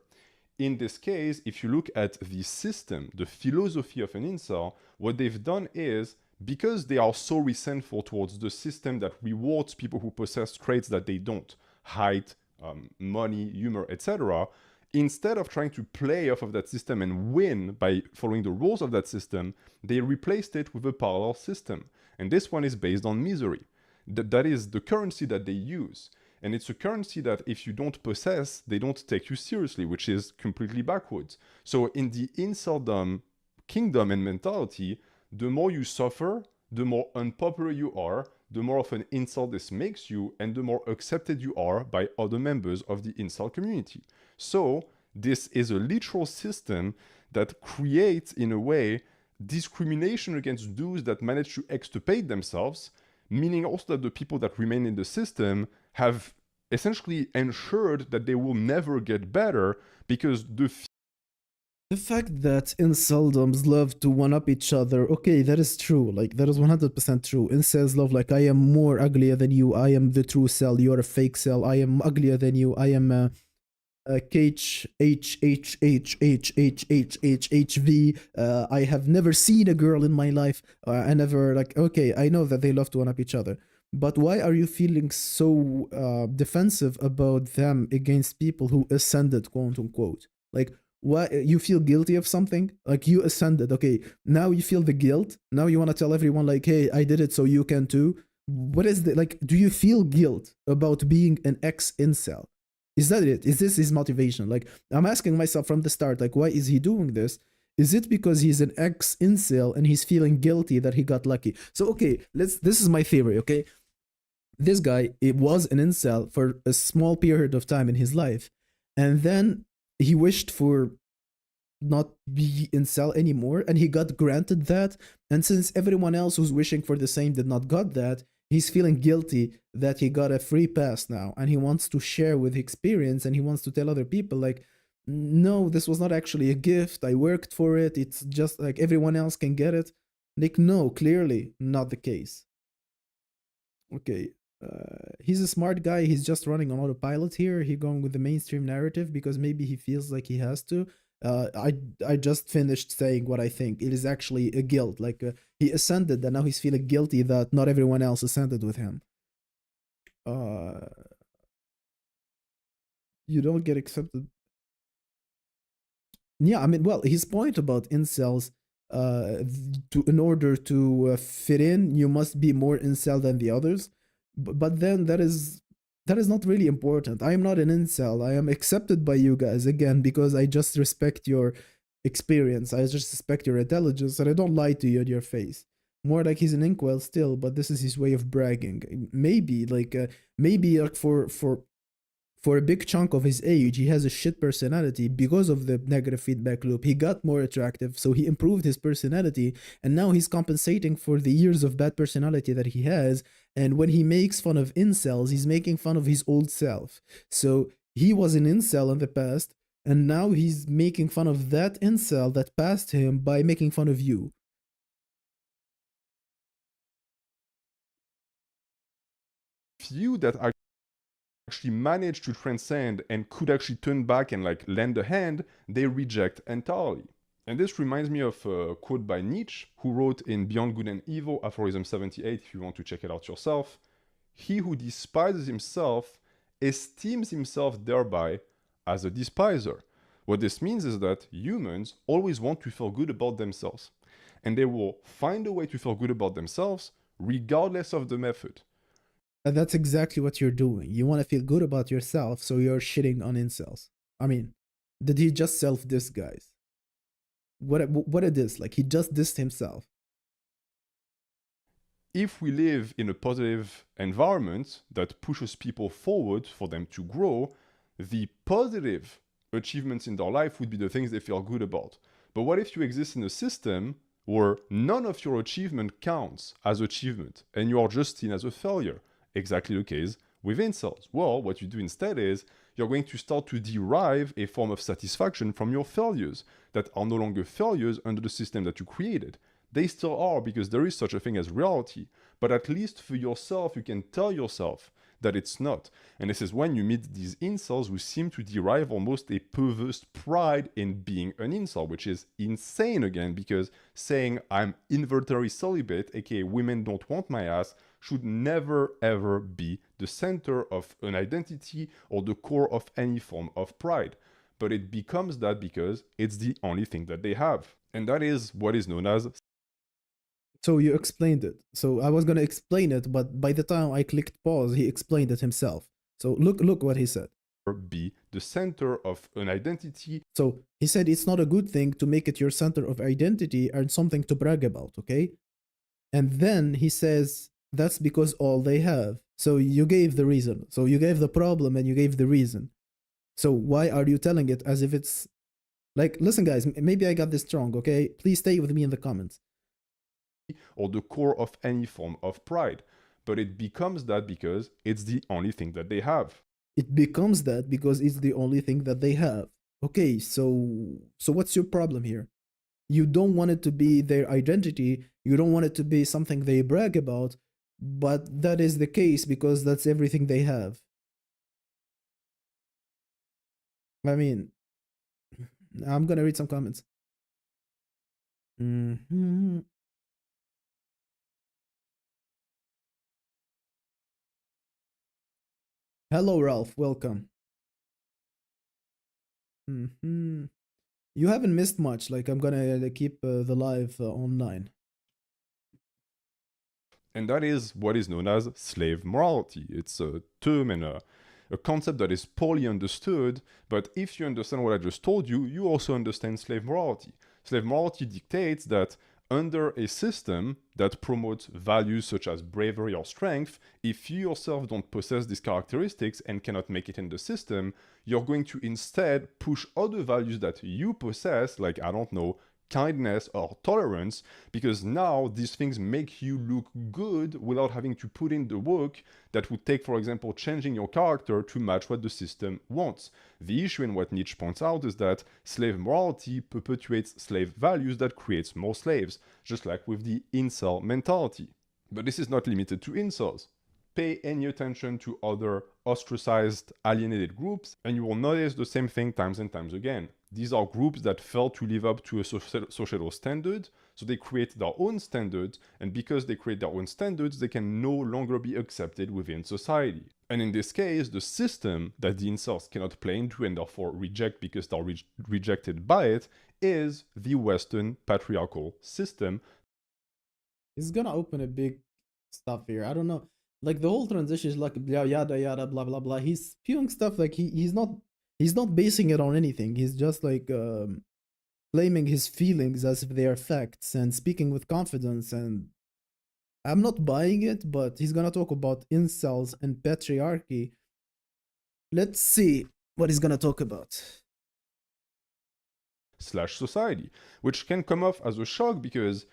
In this case, if you look at the system, the philosophy of an incel, what they've done is, because they are so resentful towards the system that rewards people who possess traits that they don't, height, money, humor, etc., instead of trying to play off of that system and win by following the rules of that system, they replaced it with a parallel system. And this one is based on misery. That is the currency that they use. And it's a currency that if you don't possess, they don't take you seriously, which is completely backwards. So in the Inceldom kingdom and mentality, the more you suffer, the more unpopular you are, the more of an incel this makes you, and the more accepted you are by other members of the incel community. So this is a literal system that creates, in a way, discrimination against those that manage to extirpate themselves, meaning also that the people that remain in the system have essentially ensured that they will never get better because the fact that inceldoms love to one-up each other, okay, that is true. Like, that is 100% true. Incels love, like, I am more uglier than you. I am the true cell. You're a fake cell. I am uglier than you. I am a HHHHHHHHHV. I have never seen a girl in my life. I never, like, okay, I know that they love to one-up each other. But why are you feeling so defensive about them against people who ascended, quote unquote? Like, why you feel guilty of something? Like, you ascended, okay, now you feel the guilt. Now you want to tell everyone, like, hey, I did it, so you can too. What is the, like, do you feel guilt about being an ex-incel? Is that it? Is this his motivation? Like, I'm asking myself from the start, like, why is he doing this? Is it because he's an ex-incel and he's feeling guilty that he got lucky? So, okay, this is my theory, okay? This guy, it was an incel for a small period of time in his life, and then he wished for not be incel anymore, and he got granted that. And since everyone else who's wishing for the same did not got that, he's feeling guilty that he got a free pass now, and he wants to share with experience, and he wants to tell other people, like, no, this was not actually a gift. I worked for it. It's just like everyone else can get it. Like, no, clearly not the case. Okay, he's a smart guy. He's just running on autopilot here. He's going with the mainstream narrative because maybe he feels like he has to. I just finished saying what I think. It is actually a guilt. Like, he ascended, and now he's feeling guilty that not everyone else ascended with him. You don't get accepted. Yeah, I mean, well, his point about incels, in order to fit in, you must be more incel than the others. But then that is not really important. I am not an incel. I am accepted by you guys again because I just respect your experience. I just respect your intelligence, and I don't lie to you in your face. More like he's an inkwell still, but this is his way of bragging. Maybe like for a big chunk of his age, he has a shit personality because of the negative feedback loop. He got more attractive, so he improved his personality, and now he's compensating for the years of bad personality that he has. And when he makes fun of incels, he's making fun of his old self. So he was an incel in the past, and now he's making fun of that incel that passed him by making fun of you. few that actually manage to transcend and could actually turn back and like lend a hand, they reject entirely. And this reminds me of a quote by Nietzsche, who wrote in Beyond Good and Evil, aphorism 78, if you want to check it out yourself. He who despises himself esteems himself thereby as a despiser. What this means is that humans always want to feel good about themselves, and they will find a way to feel good about themselves regardless of the method. And that's exactly what you're doing. You want to feel good about yourself, so you're shitting on incels. I mean, did he just self-diss, guys? What it is, like, he just dissed himself. If we live in a positive environment that pushes people forward for them to grow, the positive achievements in their life would be the things they feel good about. But what if you exist in a system where none of your achievement counts as achievement and you are just seen as a failure? Exactly the case with incels. Well, what you do instead is you're going to start to derive a form of satisfaction from your failures that are no longer failures under the system that you created. They still are, because there is such a thing as reality, but at least for yourself, you can tell yourself that it's not. And this is when you meet these incels who seem to derive almost a perverse pride in being an incel, which is insane again, because saying I'm involuntary celibate, aka women don't want my ass, should never ever be the center of an identity or the core of any form of pride. But it becomes that because it's the only thing that they have. And that is what is known as. So you explained it. So I was gonna explain it, but by the time I clicked pause, he explained it himself. So look what he said. Be the center of an identity. So he said it's not a good thing to make it your center of identity and something to brag about, okay? And then he says that's because all they have. So you gave the reason. So you gave the problem and you gave the reason. So why are you telling it as if it's like, listen, guys, maybe I got this wrong, okay? Please stay with me in the comments. Or the core of any form of pride. But it becomes that because it's the only thing that they have. It becomes that because it's the only thing that they have. Okay, so what's your problem here? You don't want it to be their identity, you don't want it to be something they brag about, but that is the case because that's everything they have. I mean, I'm gonna read some comments. Hello, Ralph. Welcome. You haven't missed much. Like, I'm gonna keep the live online. And that is what is known as slave morality. It's a term and a concept that is poorly understood, but if you understand what I just told you, you also understand slave morality. Slave morality dictates that under a system that promotes values such as bravery or strength, if you yourself don't possess these characteristics and cannot make it in the system, you're going to instead push other values that you possess, like, I don't know, kindness or tolerance, because now these things make you look good without having to put in the work that would take, for example, changing your character to match what the system wants. The issue in what Nietzsche points out is that slave morality perpetuates slave values that creates more slaves, just like with the incel mentality. But this is not limited to incels. Pay any attention to other ostracized, alienated groups, and you will notice the same thing times and times again. These are groups that fail to live up to a societal standard, so they create their own standards, and because they create their own standards, they can no longer be accepted within society. And in this case, the system that the incels cannot play into and therefore reject because they're rejected by it is the Western patriarchal system. He's gonna open a big stuff here. I don't know. Like the whole transition is like yada yada blah blah blah. He's spewing stuff like he's not basing it on anything. He's just like claiming his feelings as if they are facts and speaking with confidence. And I'm not buying it, but he's gonna talk about incels and patriarchy. Let's see what he's gonna talk about. Slash society, which can come off as a shock because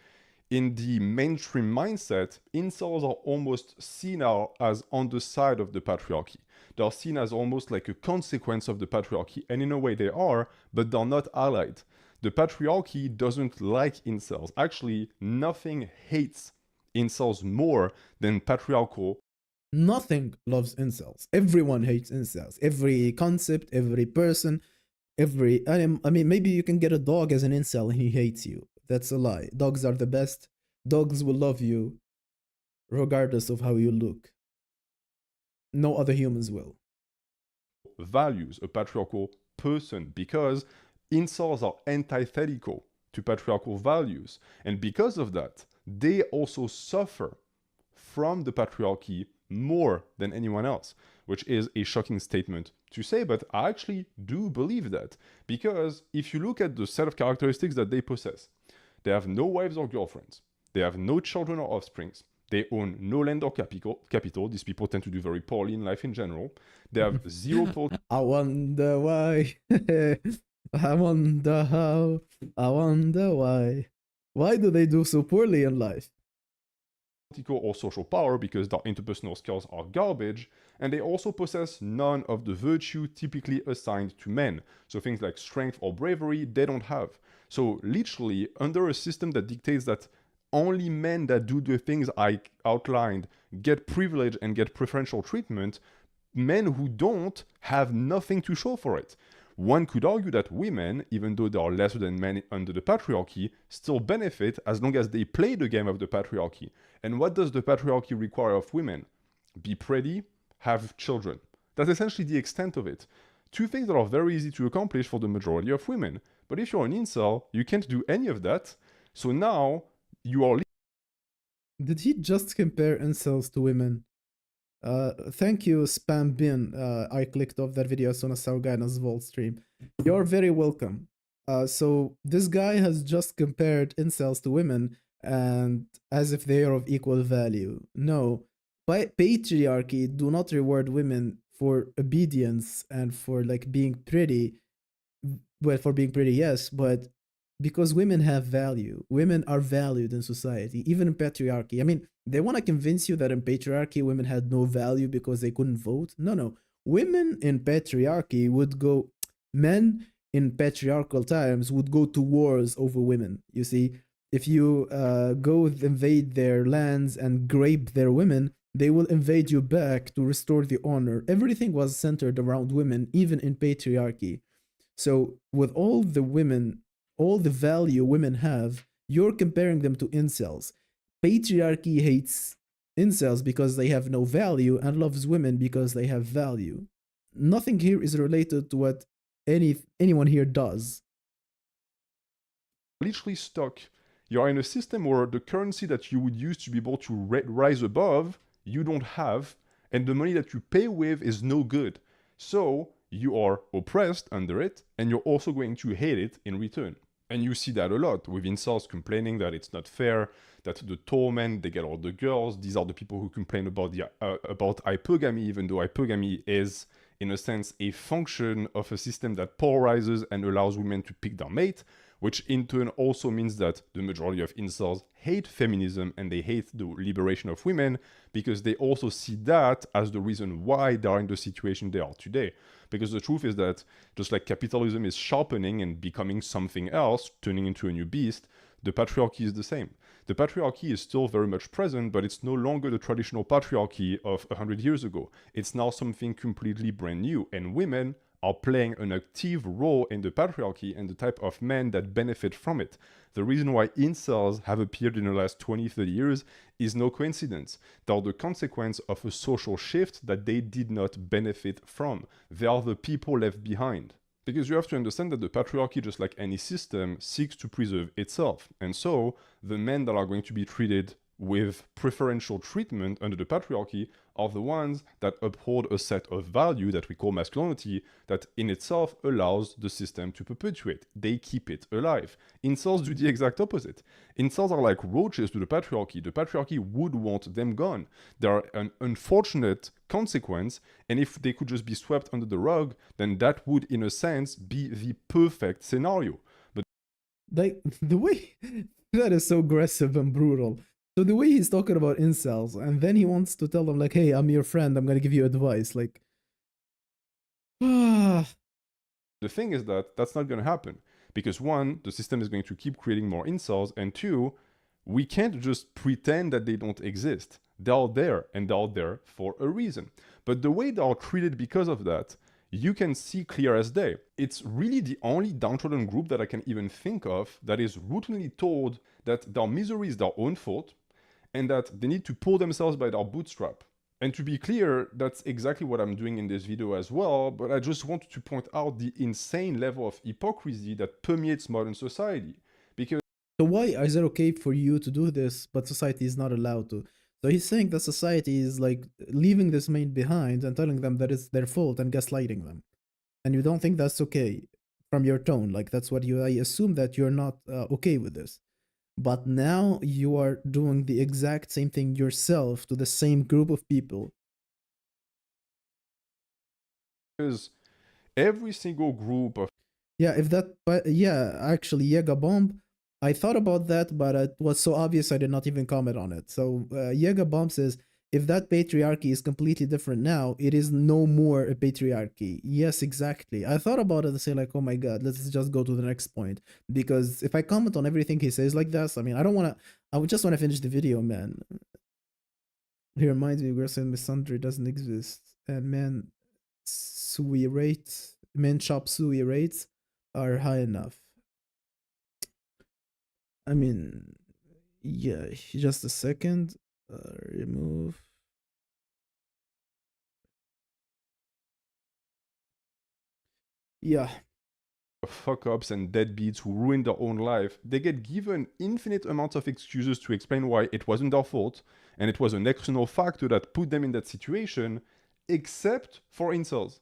in the mainstream mindset, incels are almost seen as on the side of the patriarchy. They're seen as almost like a consequence of the patriarchy, and in a way they are, but they're not allied. The patriarchy doesn't like incels. Actually, nothing hates incels more than patriarchal. Nothing loves incels. Everyone hates incels. Every concept, every person, I mean, maybe you can get a dog as an incel and he hates you. That's a lie. Dogs are the best. Dogs will love you regardless of how you look. No other humans will. Values a patriarchal person because incels are antithetical to patriarchal values. And because of that, they also suffer from the patriarchy more than anyone else, which is a shocking statement to say, but I actually do believe that. Because if you look at the set of characteristics that they possess, they have no wives or girlfriends, they have no children or offsprings, they own no land or capital. These people tend to do very poorly in life in general. They have zero I wonder why. I wonder how. I wonder why. Why do they do so poorly in life? political or social power because their interpersonal skills are garbage, and they also possess none of the virtue typically assigned to men. So things like strength or bravery, they don't have. So literally, under a system that dictates that only men that do the things I outlined get privilege and get preferential treatment, men who don't have nothing to show for it. One could argue that women, even though they are lesser than men under the patriarchy, still benefit as long as they play the game of the patriarchy. And what does the patriarchy require of women? Be pretty, have children. That's essentially the extent of it. Two things that are very easy to accomplish for the majority of women. But if you're an incel, you can't do any of that. So now you are. Did he just compare incels to women? Thank you, Spam Bin. I clicked off that video as soon I saw Guyana's Vault stream. You're very welcome. So this guy has just compared incels to women and as if they are of equal value. No, patriarchy do not reward women for obedience and for like being pretty. Well, for being pretty, yes, but because women have value, women are valued in society, even in patriarchy. I mean, they want to convince you that in patriarchy women had no value because they couldn't vote. No, no, women in patriarchy would go, men in patriarchal times would go to wars over women. You see, if you go invade their lands and grape their women, they will invade you back to restore the honor. Everything was centered around women, even in patriarchy. So, with all the women, all the value women have, you're comparing them to incels. Patriarchy hates incels because they have no value and loves women because they have value. Nothing here is related to what anyone here does. Literally stuck. You're in a system where the currency that you would use to be able to rise above, you don't have, and the money that you pay with is no good. So you are oppressed under it, and you're also going to hate it in return. And you see that a lot with incels complaining that it's not fair, that the tall men, they get all the girls. These are the people who complain about about hypergamy, even though hypergamy is, in a sense, a function of a system that polarizes and allows women to pick their mate, which in turn also means that the majority of incels hate feminism and they hate the liberation of women because they also see that as the reason why they are in the situation they are today. Because the truth is that just like capitalism is sharpening and becoming something else, turning into a new beast, the patriarchy is the same. The patriarchy is still very much present, but it's no longer the traditional patriarchy of 100 years ago. It's now something completely brand new, and women are playing an active role in the patriarchy and the type of men that benefit from it. The reason why incels have appeared in the last 20, 30 years is no coincidence. They are the consequence of a social shift that they did not benefit from. They are the people left behind. Because you have to understand that the patriarchy, just like any system, seeks to preserve itself. And so, the men that are going to be treated with preferential treatment under the patriarchy are the ones that uphold a set of value that we call masculinity that in itself allows the system to perpetuate. They keep it alive. Incels do the exact opposite. Incels are like roaches to the patriarchy. The patriarchy would want them gone. They are an unfortunate consequence, and if they could just be swept under the rug, then that would, in a sense, be the perfect scenario. But like the way that is so aggressive and brutal. So the way he's talking about incels, and then he wants to tell them like, "Hey, I'm your friend. I'm gonna give you advice." Like, the thing is that that's not going to happen because one, the system is going to keep creating more incels, and two, we can't just pretend that they don't exist. They're out there, and they're out there for a reason. But the way they are treated because of that, you can see clear as day. It's really the only downtrodden group that I can even think of that is routinely told that their misery is their own fault and that they need to pull themselves by their bootstrap. And to be clear, that's exactly what I'm doing in this video as well, but I just wanted to point out the insane level of hypocrisy that permeates modern society. Because so why is it okay for you to do this, but society is not allowed to? So he's saying that society is like leaving this man behind and telling them that it's their fault and gaslighting them. And you don't think that's okay from your tone. Like that's what I assume that you're not okay with this. But now you are doing the exact same thing yourself to the same group of people. every single group of Yeah, if that, but yeah, actually, Yega Bomb, I thought about that, but it was so obvious I did not even comment on it. So Yega Bomb says, if that patriarchy is completely different now, it is no more a patriarchy. Yes, exactly. I thought about it and say like, oh my god, let's just go to the next point. Because if I comment on everything he says like this, I mean, I don't want to. I would just want to finish the video, man. He reminds me, we're saying misandry doesn't exist, and men chop suey rates are high enough. I mean, yeah, just a second. Remove. Yeah. Fuck ups and deadbeats who ruin their own life, they get given infinite amounts of excuses to explain why it wasn't their fault and it was an external factor that put them in that situation, except for incels.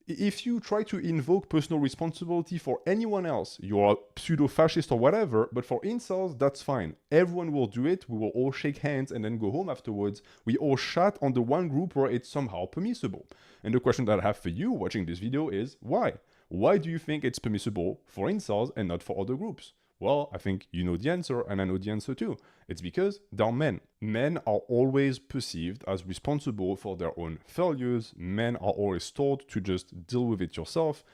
If you try to invoke personal responsibility for anyone else, you're a pseudo-fascist or whatever, but for incels, that's fine. Everyone will do it, we will all shake hands and then go home afterwards. We all chat on the one group where it's somehow permissible. And the question that I have for you watching this video is, why? Why do you think it's permissible for incels and not for other groups? Well, I think you know the answer, and I know the answer too. It's because they're men. Men are always perceived as responsible for their own failures. Men are always told to just deal with it yourself.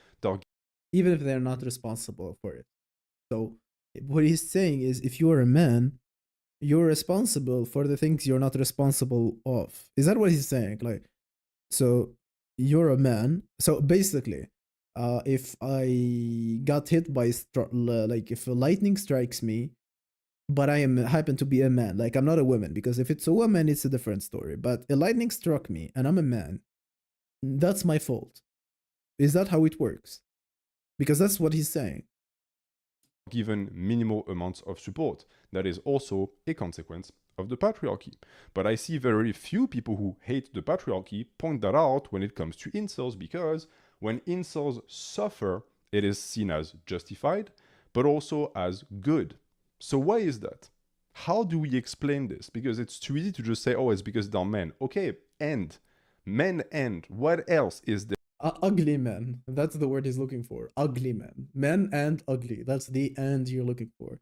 Even if they're not responsible for it. So, what he's saying is if you're a man, you're responsible for the things you're not responsible of. Is that what he's saying? Like, so you're a man. So basically, if I got hit by like if a lightning strikes me, but I happen to be a man, like I'm not a woman, because if it's a woman, it's a different story. But a lightning struck me, and I'm a man. That's my fault. Is that how it works? Because that's what he's saying. Given minimal amounts of support. That is also a consequence of the patriarchy. But I see very few people who hate the patriarchy point that out when it comes to incels, because when incels suffer, it is seen as justified, but also as good. So why is that? How do we explain this? Because it's too easy to just say, oh, it's because they're men. Okay, and men and what else is there? Ugly men. That's the word he's looking for. Ugly men. Men and ugly. That's the end you're looking for.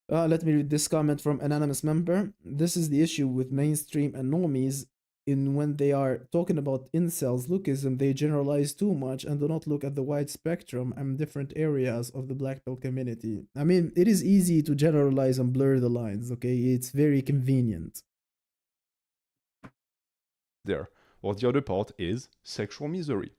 Let me read this comment from anonymous member. This is the issue with mainstream and normies. In when they are talking about incels, lookism, they generalize too much and do not look at the wide spectrum and different areas of the black belt community. I mean, it is easy to generalize and blur the lines, okay? It's very convenient. There. Or the other part is sexual misery.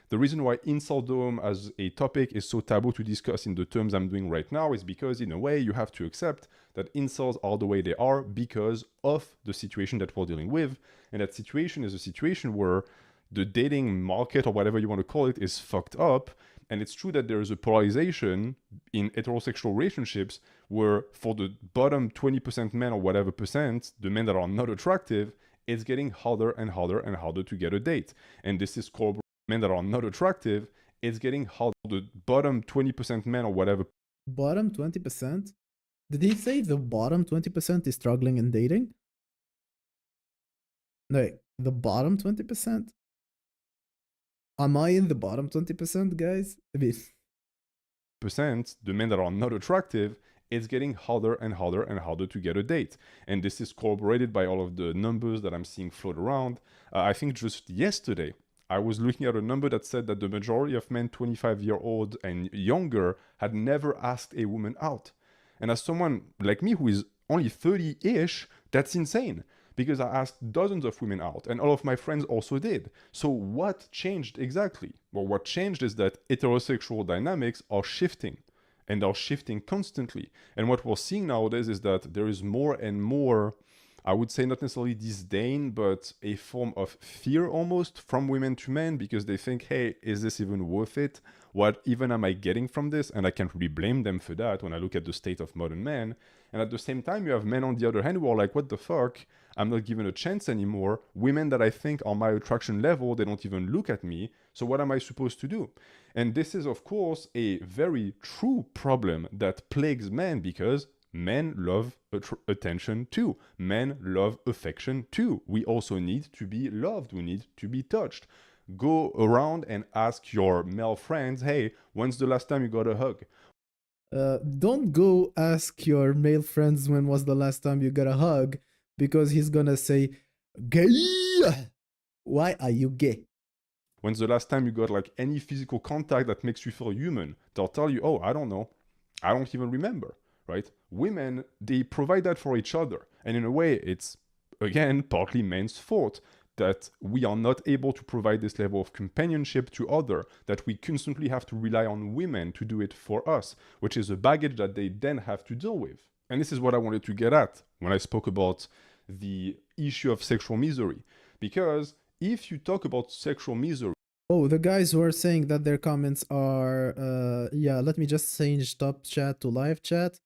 The reason why Inceldom as a topic is so taboo to discuss in the terms I'm doing right now is because, in a way, you have to accept that incels are the way they are because of the situation that we're dealing with. And that situation is a situation where the dating market, or whatever you want to call it, is fucked up. And it's true that there is a polarization in heterosexual relationships where for the bottom 20% men or whatever percent, the men that are not attractive, it's getting harder and harder and harder to get a date. And this is called men that are not attractive, it's getting harder. The bottom 20% men or whatever. Bottom 20%? Did he say the bottom 20% is struggling in dating? Like, the bottom 20%? Am I in the bottom 20%, guys? I mean, the men that are not attractive, it's getting harder and harder and harder to get a date. And this is corroborated by all of the numbers that I'm seeing float around. I think just yesterday, I was looking at a number that said that the majority of men 25-year-old and younger had never asked a woman out. And as someone like me who is only 30-ish, that's insane. Because I asked dozens of women out, and all of my friends also did. So what changed exactly? Well, what changed is that heterosexual dynamics are shifting, and are shifting constantly. And what we're seeing nowadays is that there is more and more, I would say not necessarily disdain, but a form of fear almost from women to men, because they think, hey, is this even worth it? What even am I getting from this? And I can't really blame them for that when I look at the state of modern men. And at the same time, you have men on the other hand who are like, what the fuck? I'm not given a chance anymore. Women that I think are my attraction level, they don't even look at me. So what am I supposed to do? And this is, of course, a very true problem that plagues men, because men love attention too. Men love affection too. We also need to be loved. We need to be touched. Go around and ask your male friends, hey, when's the last time you got a hug? Don't go ask your male friends when was the last time you got a hug, because he's gonna say, gay. Why are you gay? When's the last time you got like any physical contact that makes you feel human? They'll tell you, oh, I don't know. I don't even remember, right? Women, they provide that for each other. And in a way, it's, again, partly men's fault that we are not able to provide this level of companionship to others, that we constantly have to rely on women to do it for us, which is a baggage that they then have to deal with. And this is what I wanted to get at when I spoke about the issue of sexual misery. Because if you talk about sexual misery, oh, the guys who are saying that their comments are, yeah, let me just change top chat to live chat.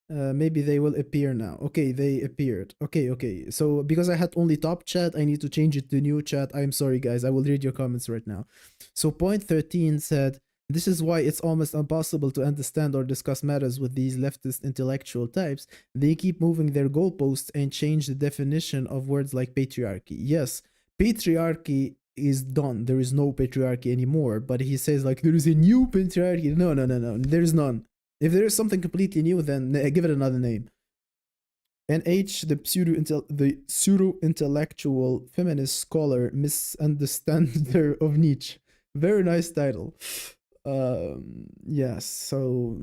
Maybe they will appear now. Okay, they appeared. Okay. So because I had only top chat, I need to change it to new chat. I'm sorry, guys. I will read your comments right now. So point 13 said, this is why it's almost impossible to understand or discuss matters with these leftist intellectual types. They keep moving their goalposts and change the definition of words like patriarchy. Yes, patriarchy is done. There is no patriarchy anymore. But he says like there is a new patriarchy. No. There is none. If there is something completely new, then give it another name. And H, the pseudo-intellectual feminist scholar, misunderstander of Nietzsche. Very nice title. Yes, so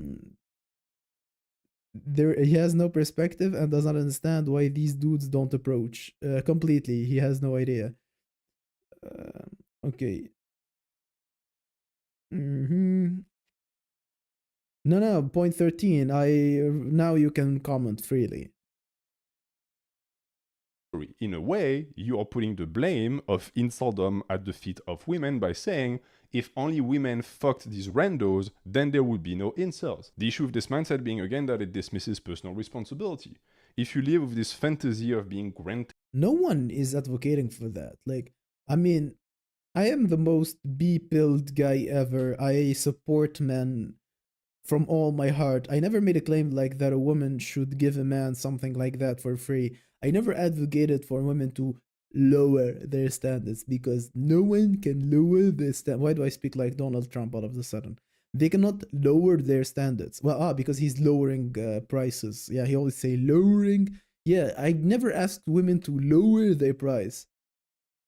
there he has no perspective and does not understand why these dudes don't approach. Completely, he has no idea. Okay. No, point 13. Now you can comment freely. in a way, you are putting the blame of Inceldom at the feet of women by saying, if only women fucked these randos, then there would be no incels. The issue of this mindset being again that it dismisses personal responsibility. If you live with this fantasy of being granted, no one is advocating for that. Like, I mean, I am the most B-pilled guy ever. I support men from all my heart. I never made a claim like that a woman should give a man something like that for free. I never advocated for women to lower their standards because no one can lower their standards. Why do I speak like Donald Trump all of a sudden? They cannot lower their standards. Well, because he's lowering prices. Yeah, he always say lowering. Yeah, I never asked women to lower their price.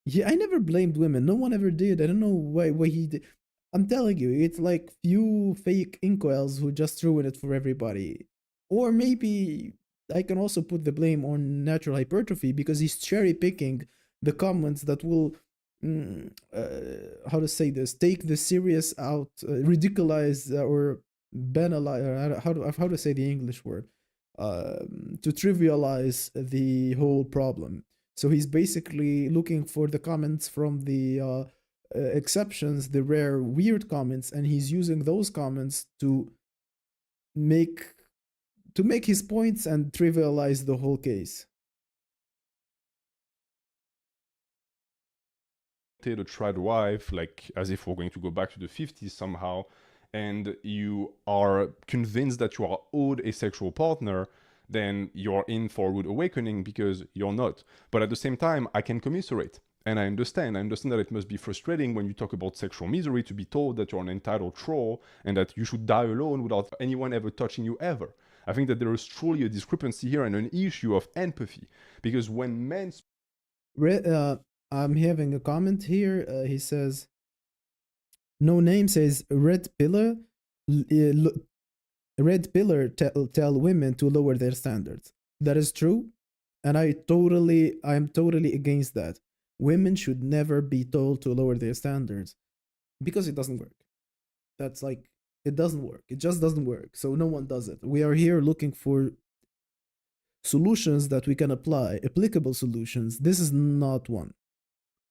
Yeah, I never blamed women. No one ever did. I don't know why he did. I'm telling you, it's like few fake incels who just ruin it for everybody. Or maybe I can also put the blame on natural hypertrophy because he's cherry picking the comments that will, how to say this, take the serious out, ridiculize or banalize, how to say the English word, to trivialize the whole problem. So he's basically looking for the comments from the exceptions, the rare weird comments, and he's using those comments to make his points and trivialize the whole case. a tried wife, like as if we're going to go back to the 50s somehow, and you are convinced that you are owed a sexual partner, then you're in for a rude awakening because you're not. But at the same time, I can commiserate. And I understand that it must be frustrating when you talk about sexual misery to be told that you're an entitled troll and that you should die alone without anyone ever touching you ever. I think that there is truly a discrepancy here and an issue of empathy. Because when men... I'm having a comment here. He says, no name says red pillar. Red pillar tell women to lower their standards. That is true, and I'm totally against that. Women should never be told to lower their standards because it doesn't work. That's like it doesn't work. It just doesn't work. So no one does it. We are here looking for solutions that we can apply, applicable solutions. This is not one.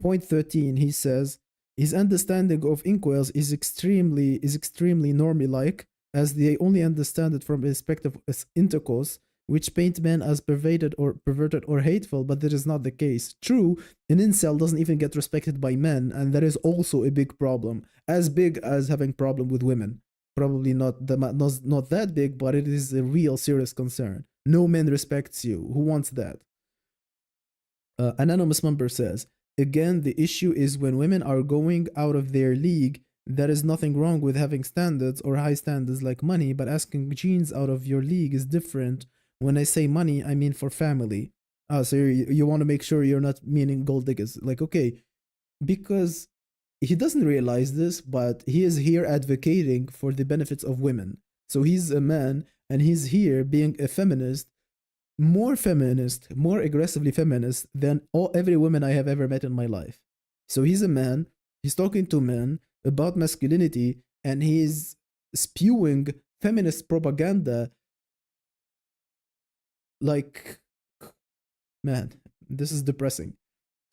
Point 13, he says, his understanding of incels is extremely normie-like, as they only understand it from the perspective of intercourse, which paint men as perverted or hateful, but that is not the case. True, an incel doesn't even get respected by men, and that is also a big problem, as big as having problem with women. Probably not that big, but it is a real serious concern. No man respects you. Who wants that? Anonymous member says, again, the issue is when women are going out of their league. There is nothing wrong with having standards or high standards like money, but asking genes out of your league is different. When I say money, I mean for family. So you want to make sure you're not meaning gold diggers. Like, okay, because he doesn't realize this, but he is here advocating for the benefits of women. So he's a man and he's here being a feminist, more aggressively feminist than every woman I have ever met in my life. So he's a man, he's talking to men about masculinity, and he's spewing feminist propaganda like, man, this is depressing.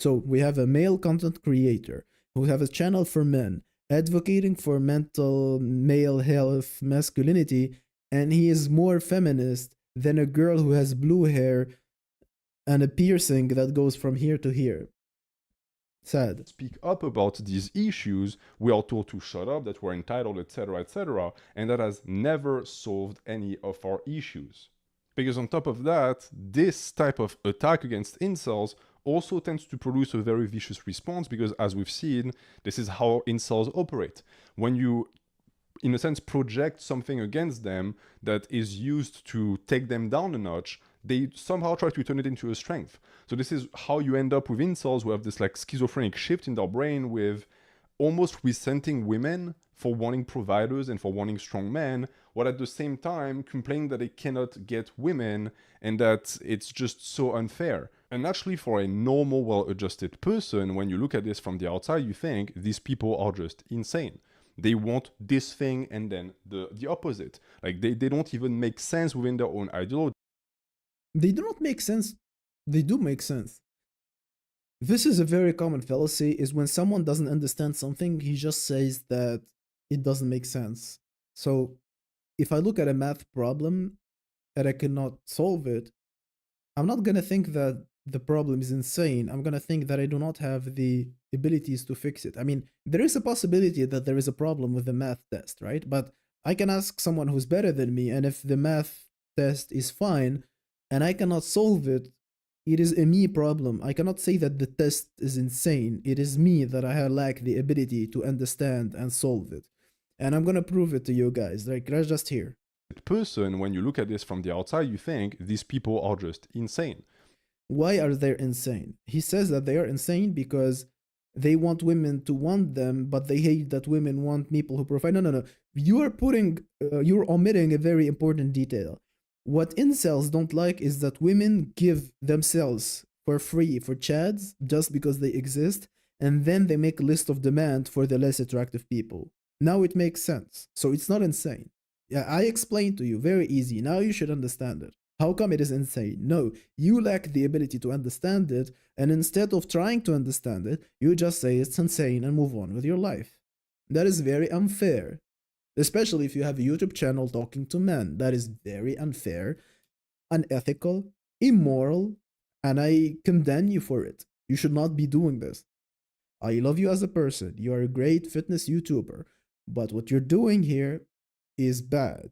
So we have a male content creator who have a channel for men advocating for mental male health, masculinity, and he is more feminist than a girl who has blue hair and a piercing that goes from here to here. Sad. Speak up about these issues, we are told to shut up, that we're entitled, etc., and that has never solved any of our issues. Because on top of that, this type of attack against incels also tends to produce a very vicious response because, as we've seen, this is how incels operate. When you, in a sense, project something against them that is used to take them down a notch, they somehow try to turn it into a strength. So this is how you end up with incels who have this like schizophrenic shift in their brain with almost resenting women for wanting providers and for wanting strong men, while at the same time complaining that they cannot get women and that it's just so unfair. And naturally, for a normal, well-adjusted person, when you look at this from the outside, you think these people are just insane. They want this thing and then the opposite. Like they don't even make sense within their own ideology. They do not make sense. They do make sense. This is a very common fallacy, is when someone doesn't understand something, he just says that it doesn't make sense. So if I look at a math problem and I cannot solve it, I'm not gonna think that the problem is insane. I'm gonna think that I do not have the abilities to fix it. I mean, there is a possibility that there is a problem with the math test, right? But I can ask someone who's better than me, and if the math test is fine and I cannot solve it, it is a me problem. I cannot say that the test is insane. It is me that I lack the ability to understand and solve it. And I'm gonna prove it to you guys. Like, let's just hear. Person, when you look at this from the outside, you think these people are just insane. Why are they insane? He says that they are insane because they want women to want them, but they hate that women want people who provide. No, no, no. You're omitting a very important detail. What incels don't like is that women give themselves for free for chads just because they exist, and then they make a list of demand for the less attractive people. Now it makes sense. So it's not insane. Yeah, I explained to you, very easy. Now you should understand it. How come it is insane? No, you lack the ability to understand it, and instead of trying to understand it, you just say it's insane and move on with your life. That is very unfair. Especially if you have a YouTube channel talking to men. That is very unfair, unethical, immoral, and I condemn you for it. You should not be doing this. I love you as a person. You are a great fitness YouTuber. But what you're doing here is bad.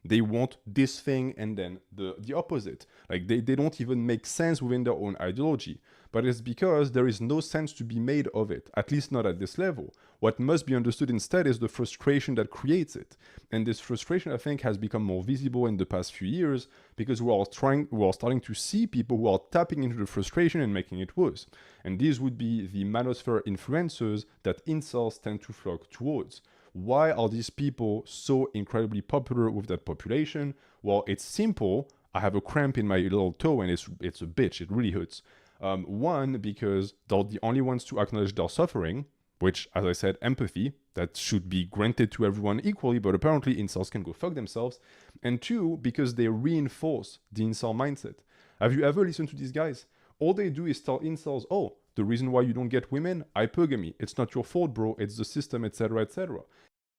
They want this thing and then the opposite. Like they don't even make sense within their own ideology. But it's because there is no sense to be made of it, at least not at this level. What must be understood instead is the frustration that creates it. And this frustration, I think, has become more visible in the past few years because we are starting to see people who are tapping into the frustration and making it worse. And these would be the Manosphere influencers that incels tend to flock towards. Why are these people so incredibly popular with that population? Well, it's simple. I have a cramp in my little toe and it's a bitch. It really hurts. One, because they're the only ones to acknowledge their suffering, which, as I said, empathy, that should be granted to everyone equally, but apparently incels can go fuck themselves. And two, because they reinforce the incel mindset. Have you ever listened to these guys? All they do is tell incels, oh, the reason why you don't get women, hypergamy. It's not your fault, bro. It's the system, etc., etc.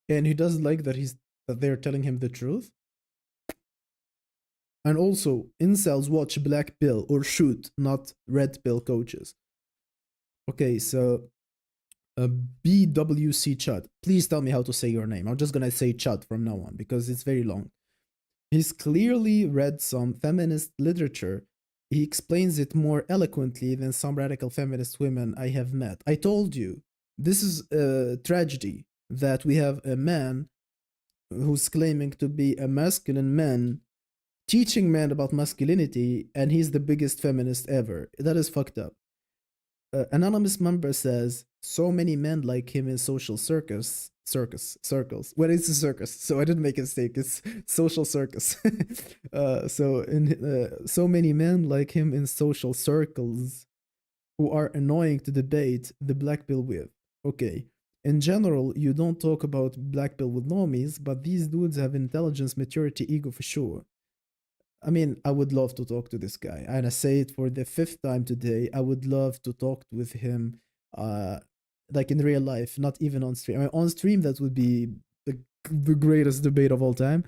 And he doesn't like that they're telling him the truth. And also, incels watch Black Pill or shoot, not Red Pill coaches. Okay, so BWC Chud. Please tell me how to say your name. I'm just gonna say Chud from now on because it's very long. He's clearly read some feminist literature. He explains it more eloquently than some radical feminist women I have met. I told you, this is a tragedy that we have a man who's claiming to be a masculine man teaching men about masculinity, and he's the biggest feminist ever. That is fucked up. Anonymous member says so many men like him in social circles. Well, it's a circus, so I didn't make a mistake. It's social circus. So many men like him in social circles who are annoying to debate the black pill with. Okay. In general, you don't talk about black pill with normies, but these dudes have intelligence, maturity, ego for sure. I mean, I would love to talk to this guy. And I say it for the fifth time today. I would love to talk with him, uh, like in real life, not even on stream. I mean, on stream, that would be the greatest debate of all time.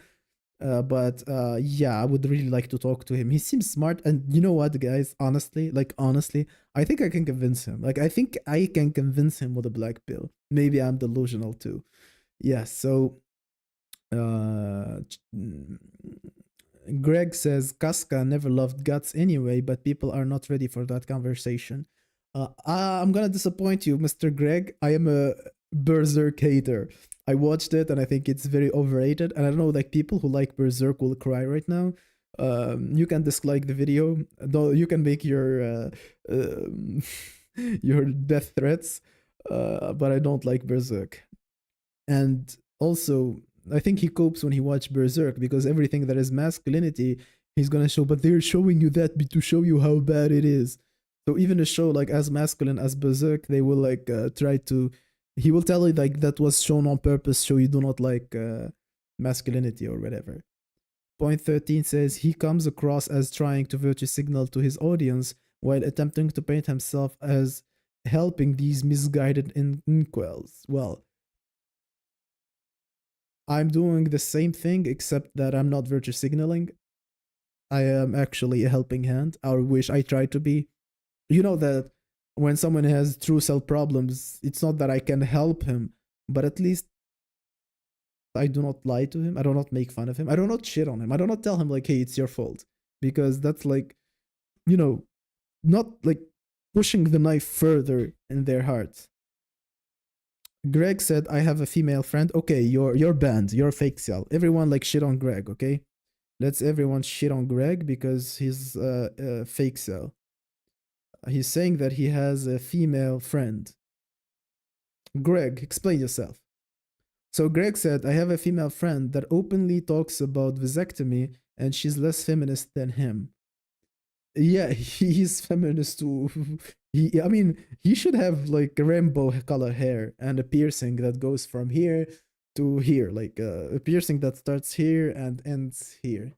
But yeah, I would really like to talk to him. He seems smart, and you know what, guys? Honestly, I think I can convince him. Like, I think I can convince him with a black pill. Maybe I'm delusional too. Yeah. So, uh, Greg says Casca never loved guts anyway, but people are not ready for that conversation. I'm gonna disappoint you, Mr. Greg. I am a Berserk hater. I watched it and I think it's very overrated. And I don't know, like people who like Berserk will cry right now. You can dislike the video, though you can make your death threats. But I don't like Berserk. And also, I think he copes when he watches Berserk because everything that is masculinity, he's gonna show. But they're showing you that to show you how bad it is. So even a show like as masculine as Berserk, they will like try to. He will tell you like that was shown on purpose, so you do not like masculinity or whatever. Point 13 says he comes across as trying to virtue signal to his audience while attempting to paint himself as helping these misguided incels. Well, I'm doing the same thing except that I'm not virtue signaling. I am actually a helping hand. I wish I try to be. You know that when someone has true self problems, it's not that I can help him, but at least I do not lie to him. I do not make fun of him. I do not shit on him. I do not tell him like, hey, it's your fault. Because that's like, you know, not like pushing the knife further in their hearts. Greg said, I have a female friend. Okay, you're banned. You're a fake cell. Everyone like shit on Greg, okay? Let's everyone shit on Greg because he's a fake cell. He's saying that he has a female friend. Greg, explain yourself. So Greg said, I have a female friend that openly talks about vasectomy and she's less feminist than him. Yeah, he's feminist too. I mean, he should have like a rainbow color hair and a piercing that goes from here to here, like a piercing that starts here and ends here.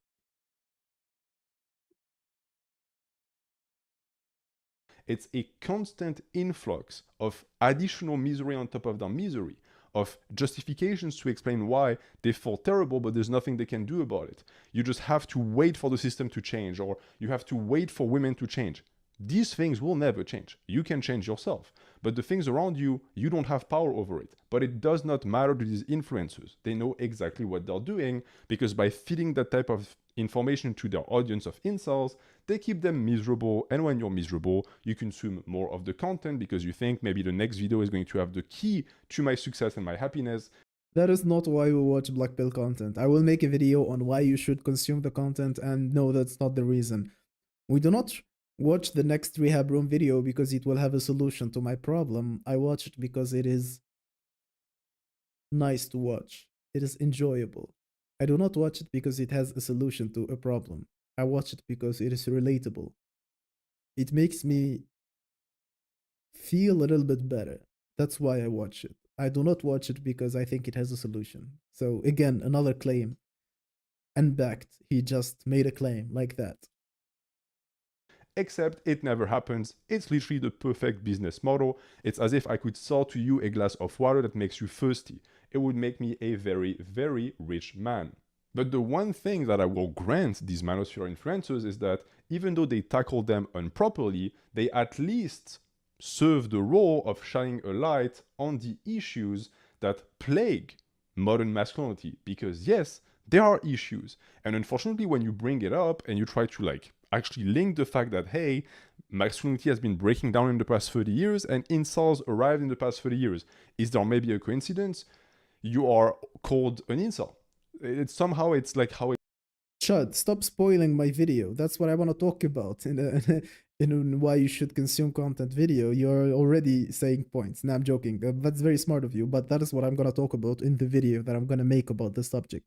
It's a constant influx of additional misery on top of their misery, of justifications to explain why they feel terrible, but there's nothing they can do about it. You just have to wait for the system to change, or you have to wait for women to change. These things will never change. You can change yourself. But the things around you, you don't have power over it. But it does not matter to these influencers. They know exactly what they're doing because by feeding that type of information to their audience of incels, they keep them miserable. And when you're miserable, you consume more of the content because you think maybe the next video is going to have the key to my success and my happiness. That is not why we watch Black Pill content. I will make a video on why you should consume the content, and no, that's not the reason. We do not watch the next rehab room video because it will have a solution to my problem. I watch it because it is nice to watch. It is enjoyable. I do not watch it because it has a solution to a problem. I watch it because it is relatable. It makes me feel a little bit better. That's why I watch it. I do not watch it because I think it has a solution. So, again, another claim. Unbacked. He just made a claim like that. Except it never happens. It's literally the perfect business model. It's as if I could sell to you a glass of water that makes you thirsty. It would make me a very, very rich man. But the one thing that I will grant these Manosphere influencers is that even though they tackle them improperly, they at least serve the role of shining a light on the issues that plague modern masculinity. Because yes, there are issues. And unfortunately, when you bring it up and you try to like actually link the fact that, hey, masculinity has been breaking down in the past 30 years and incels arrived in the past 30 years. Is there maybe a coincidence? You are called an incel. It's somehow, it's like how Stop spoiling my video. That's what I want to talk about in why you should consume content video. You're already saying points. Now I'm joking. That's very smart of you, but that is what I'm going to talk about in the video that I'm going to make about this subject.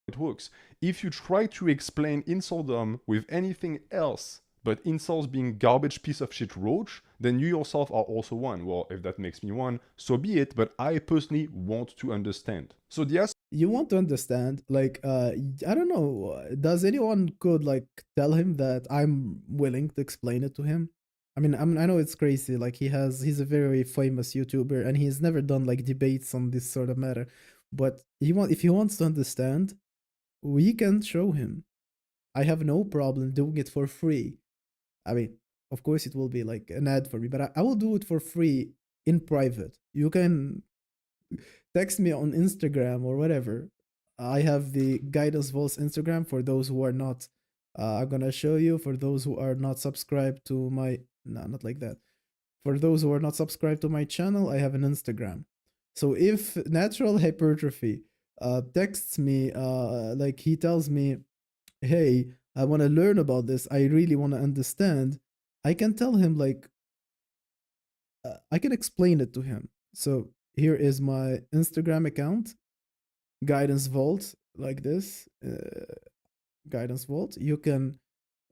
It works. If you try to explain Inceldom with anything else but incels being garbage piece of shit roach, then you yourself are also one. Well, if that makes me one, so be it, but I personally want to understand. So the You want to understand, like, I don't know, does anyone could, like, tell him that I'm willing to explain it to him? I mean, I know it's crazy, like, he's a very famous YouTuber, and he's never done, like, debates on this sort of matter, but if he wants to understand, we can show him. I have no problem doing it for free. I mean, of course, it will be like an ad for me, but I will do it for free in private. You can text me on Instagram or whatever. I have the Guidance Vault's Instagram for those who are not. I'm gonna show you for those who are not subscribed to my. No, not like that. For those who are not subscribed to my channel, I have an Instagram. So if Natural Hypertrophy texts me, like he tells me, hey, I want to learn about this, I really want to understand, I can tell him, like, I can explain it to him. So here is my Instagram account, Guidance Vault, like this, Guidance Vault. You can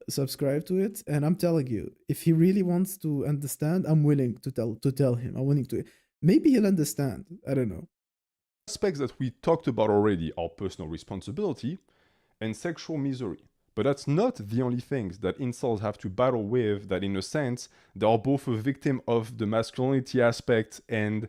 subscribe to it, and I'm telling you, if he really wants to understand, I'm willing to tell him. I'm willing to. Maybe he'll understand. I don't know. aspects that we talked about already are personal responsibility and sexual misery. But that's not the only things that incels have to battle with, that in a sense, they are both a victim of the masculinity aspect and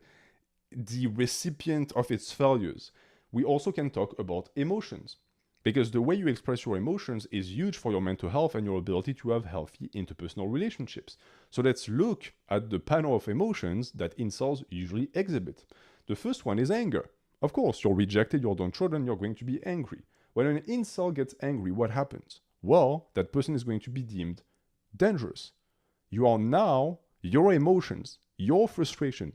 the recipient of its failures. We also can talk about emotions, because the way you express your emotions is huge for your mental health and your ability to have healthy interpersonal relationships. So let's look at the panel of emotions that incels usually exhibit. The first one is anger. Of course, you're rejected, you're downtrodden, you're going to be angry. When an incel gets angry, what happens? Well, that person is going to be deemed dangerous. You are now, your emotions, your frustration,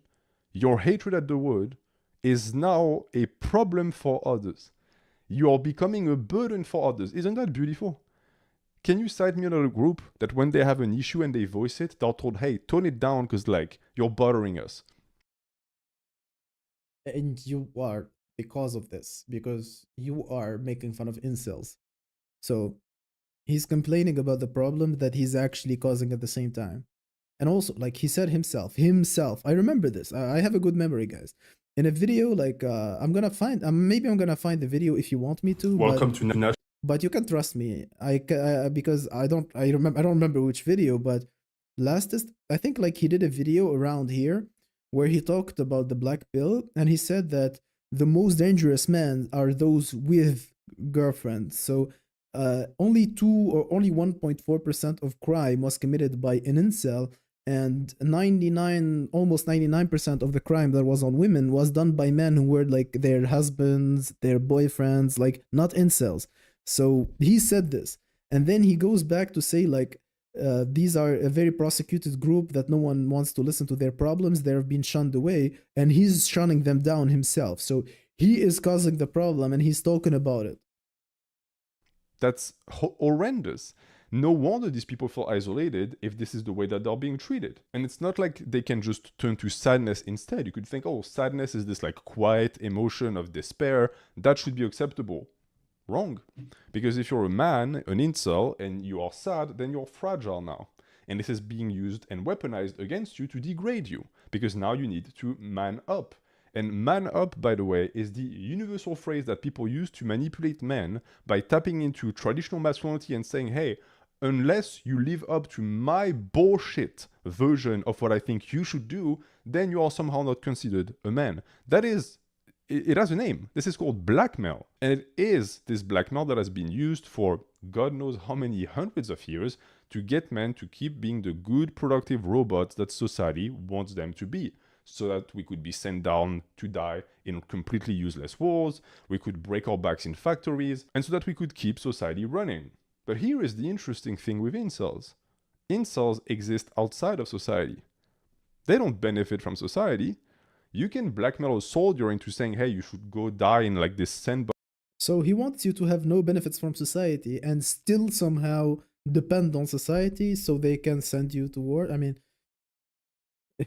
your hatred at the world is now a problem for others. You are becoming a burden for others. Isn't that beautiful? Can you cite me another group that when they have an issue and they voice it, they're told, hey, tone it down because, like, you're bothering us? And you are, because of this, because you are making fun of incels. So he's complaining about the problem that he's actually causing at the same time. And also, like he said himself, I remember this. I have a good memory, guys. In a video, like, I'm gonna find, maybe I'm gonna find the video if you want me to. Welcome to Nash. But you can trust me. Because I don't remember which video, but lastest, I think, like, he did a video around here where he talked about the black pill, and he said that the most dangerous men are those with girlfriends. So only 1.4% of crime was committed by an incel, and 99, almost 99% of the crime that was on women was done by men who were like their husbands, their boyfriends, like, not incels. So he said this, and then he goes back to say, like, these are a very prosecuted group that no one wants to listen to their problems. They've been shunned away, and he's shunning them down himself. So he is causing the problem, and he's talking about it. That's horrendous. No wonder these people feel isolated if this is the way that they're being treated. And it's not like they can just turn to sadness instead. You could think, oh, sadness is this like quiet emotion of despair. That should be acceptable. Wrong. Because if you're a man, an incel, and you are sad, then you're fragile now. And this is being used and weaponized against you to degrade you. Because now you need to man up. And man up, by the way, is the universal phrase that people use to manipulate men by tapping into traditional masculinity and saying, hey, unless you live up to my bullshit version of what I think you should do, then you are somehow not considered a man. That is, it has a name. This is called blackmail. And it is this blackmail that has been used for God knows how many hundreds of years to get men to keep being the good, productive robots that society wants them to be. So that we could be sent down to die in completely useless wars, we could break our backs in factories, and so that we could keep society running. But here is the interesting thing with incels. Incels exist outside of society. They don't benefit from society. You can blackmail a soldier into saying, hey, you should go die in like this sandbox. So he wants you to have no benefits from society and still somehow depend on society so they can send you to war. I mean,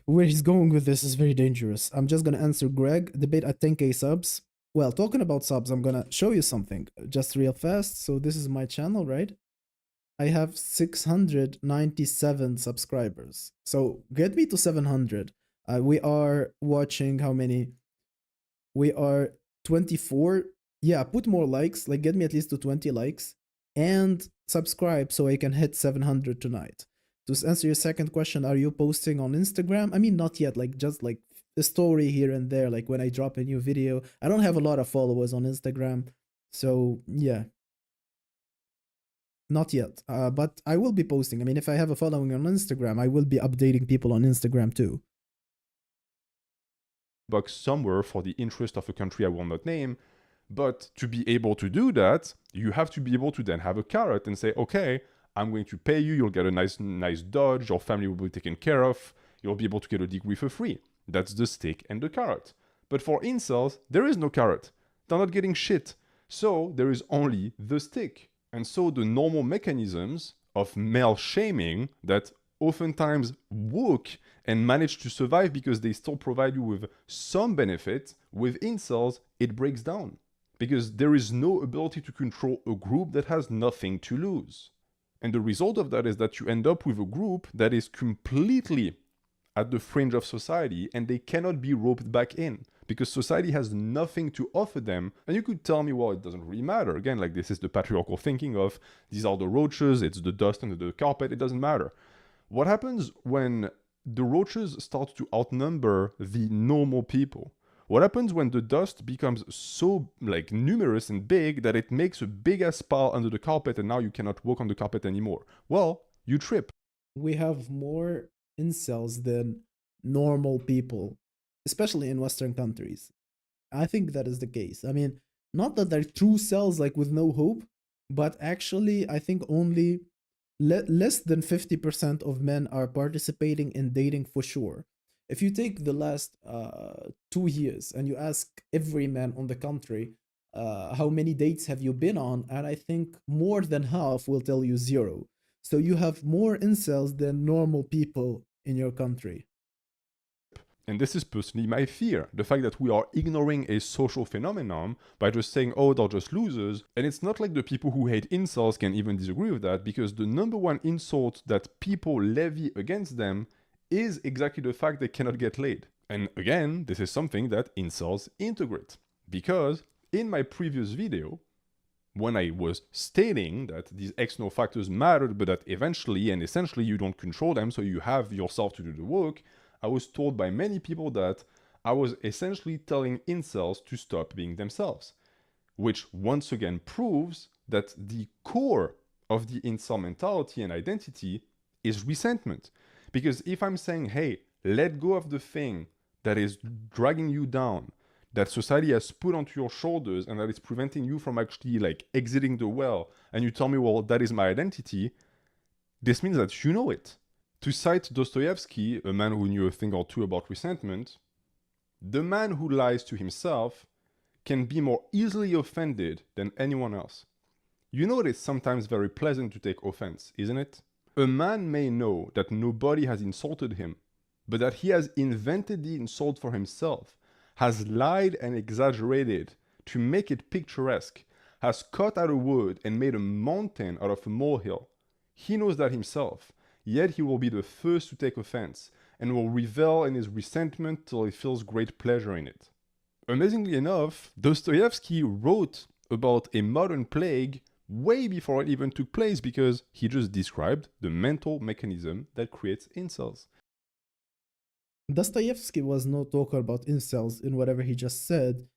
where he's going with this is very dangerous. I'm just gonna answer Greg. Debate at 10k subs. Well, talking about subs, I'm gonna show you something just real fast. So this is my channel, right? I have 697 subscribers. So get me to 700. We are watching how many? We are 24. Yeah, put more likes. Like, get me at least to 20 likes and subscribe so I can hit 700 tonight. To answer your second question, are you posting on Instagram? I mean, not yet. Like, just like a story here and there. Like, when I drop a new video, I don't have a lot of followers on Instagram. So, yeah, not yet. But I will be posting. I mean, if I have a following on Instagram, I will be updating people on Instagram too. Box somewhere for the interest of a country I will not name. But to be able to do that, you have to be able to then have a carrot and say, okay, I'm going to pay you, you'll get a nice dodge, your family will be taken care of, you'll be able to get a degree for free. That's the stick and the carrot. But for incels, there is no carrot. They're not getting shit. So there is only the stick. And so the normal mechanisms of male shaming that oftentimes work and manage to survive because they still provide you with some benefit, with incels, it breaks down. Because there is no ability to control a group that has nothing to lose. And the result of that is that you end up with a group that is completely at the fringe of society and they cannot be roped back in because society has nothing to offer them. And you could tell me, well, it doesn't really matter. Again, like this is the patriarchal thinking of these are the roaches, it's the dust under the carpet, it doesn't matter. What happens when the roaches start to outnumber the normal people? What happens when the dust becomes so like numerous and big that it makes a big ass pile under the carpet and now you cannot walk on the carpet anymore? Well, you trip. We have more incels than normal people, especially in Western countries. I think that is the case. I mean, not that they're true cells like with no hope, but actually, I think only less than 50% of men are participating in dating for sure. If you take the last 2 years and you ask every man on the country, how many dates have you been on? And I think more than half will tell you zero. So you have more incels than normal people in your country. And this is personally my fear. The fact that we are ignoring a social phenomenon by just saying, oh, they're just losers. And it's not like the people who hate incels can even disagree with that, because the number one insult that people levy against them is exactly the fact they cannot get laid. And again, this is something that incels integrate. Because in my previous video, when I was stating that these external factors mattered, but that eventually and essentially you don't control them, so you have yourself to do the work, I was told by many people that I was essentially telling incels to stop being themselves, which once again proves that the core of the incel mentality and identity is resentment. Because if I'm saying, hey, let go of the thing that is dragging you down, that society has put onto your shoulders and that is preventing you from actually like exiting the well, and you tell me, well, that is my identity, this means that you know it. To cite Dostoevsky, a man who knew a thing or two about resentment, the man who lies to himself can be more easily offended than anyone else. You know it's sometimes very pleasant to take offense, isn't it? A man may know that nobody has insulted him, but that he has invented the insult for himself, has lied and exaggerated to make it picturesque, has cut out a wood and made a mountain out of a molehill. He knows that himself, yet he will be the first to take offense, and will revel in his resentment till he feels great pleasure in it. Amazingly enough, Dostoevsky wrote about a modern plague way before it even took place, because he just described the mental mechanism that creates incels. Dostoevsky was no talker about incels in whatever he just said,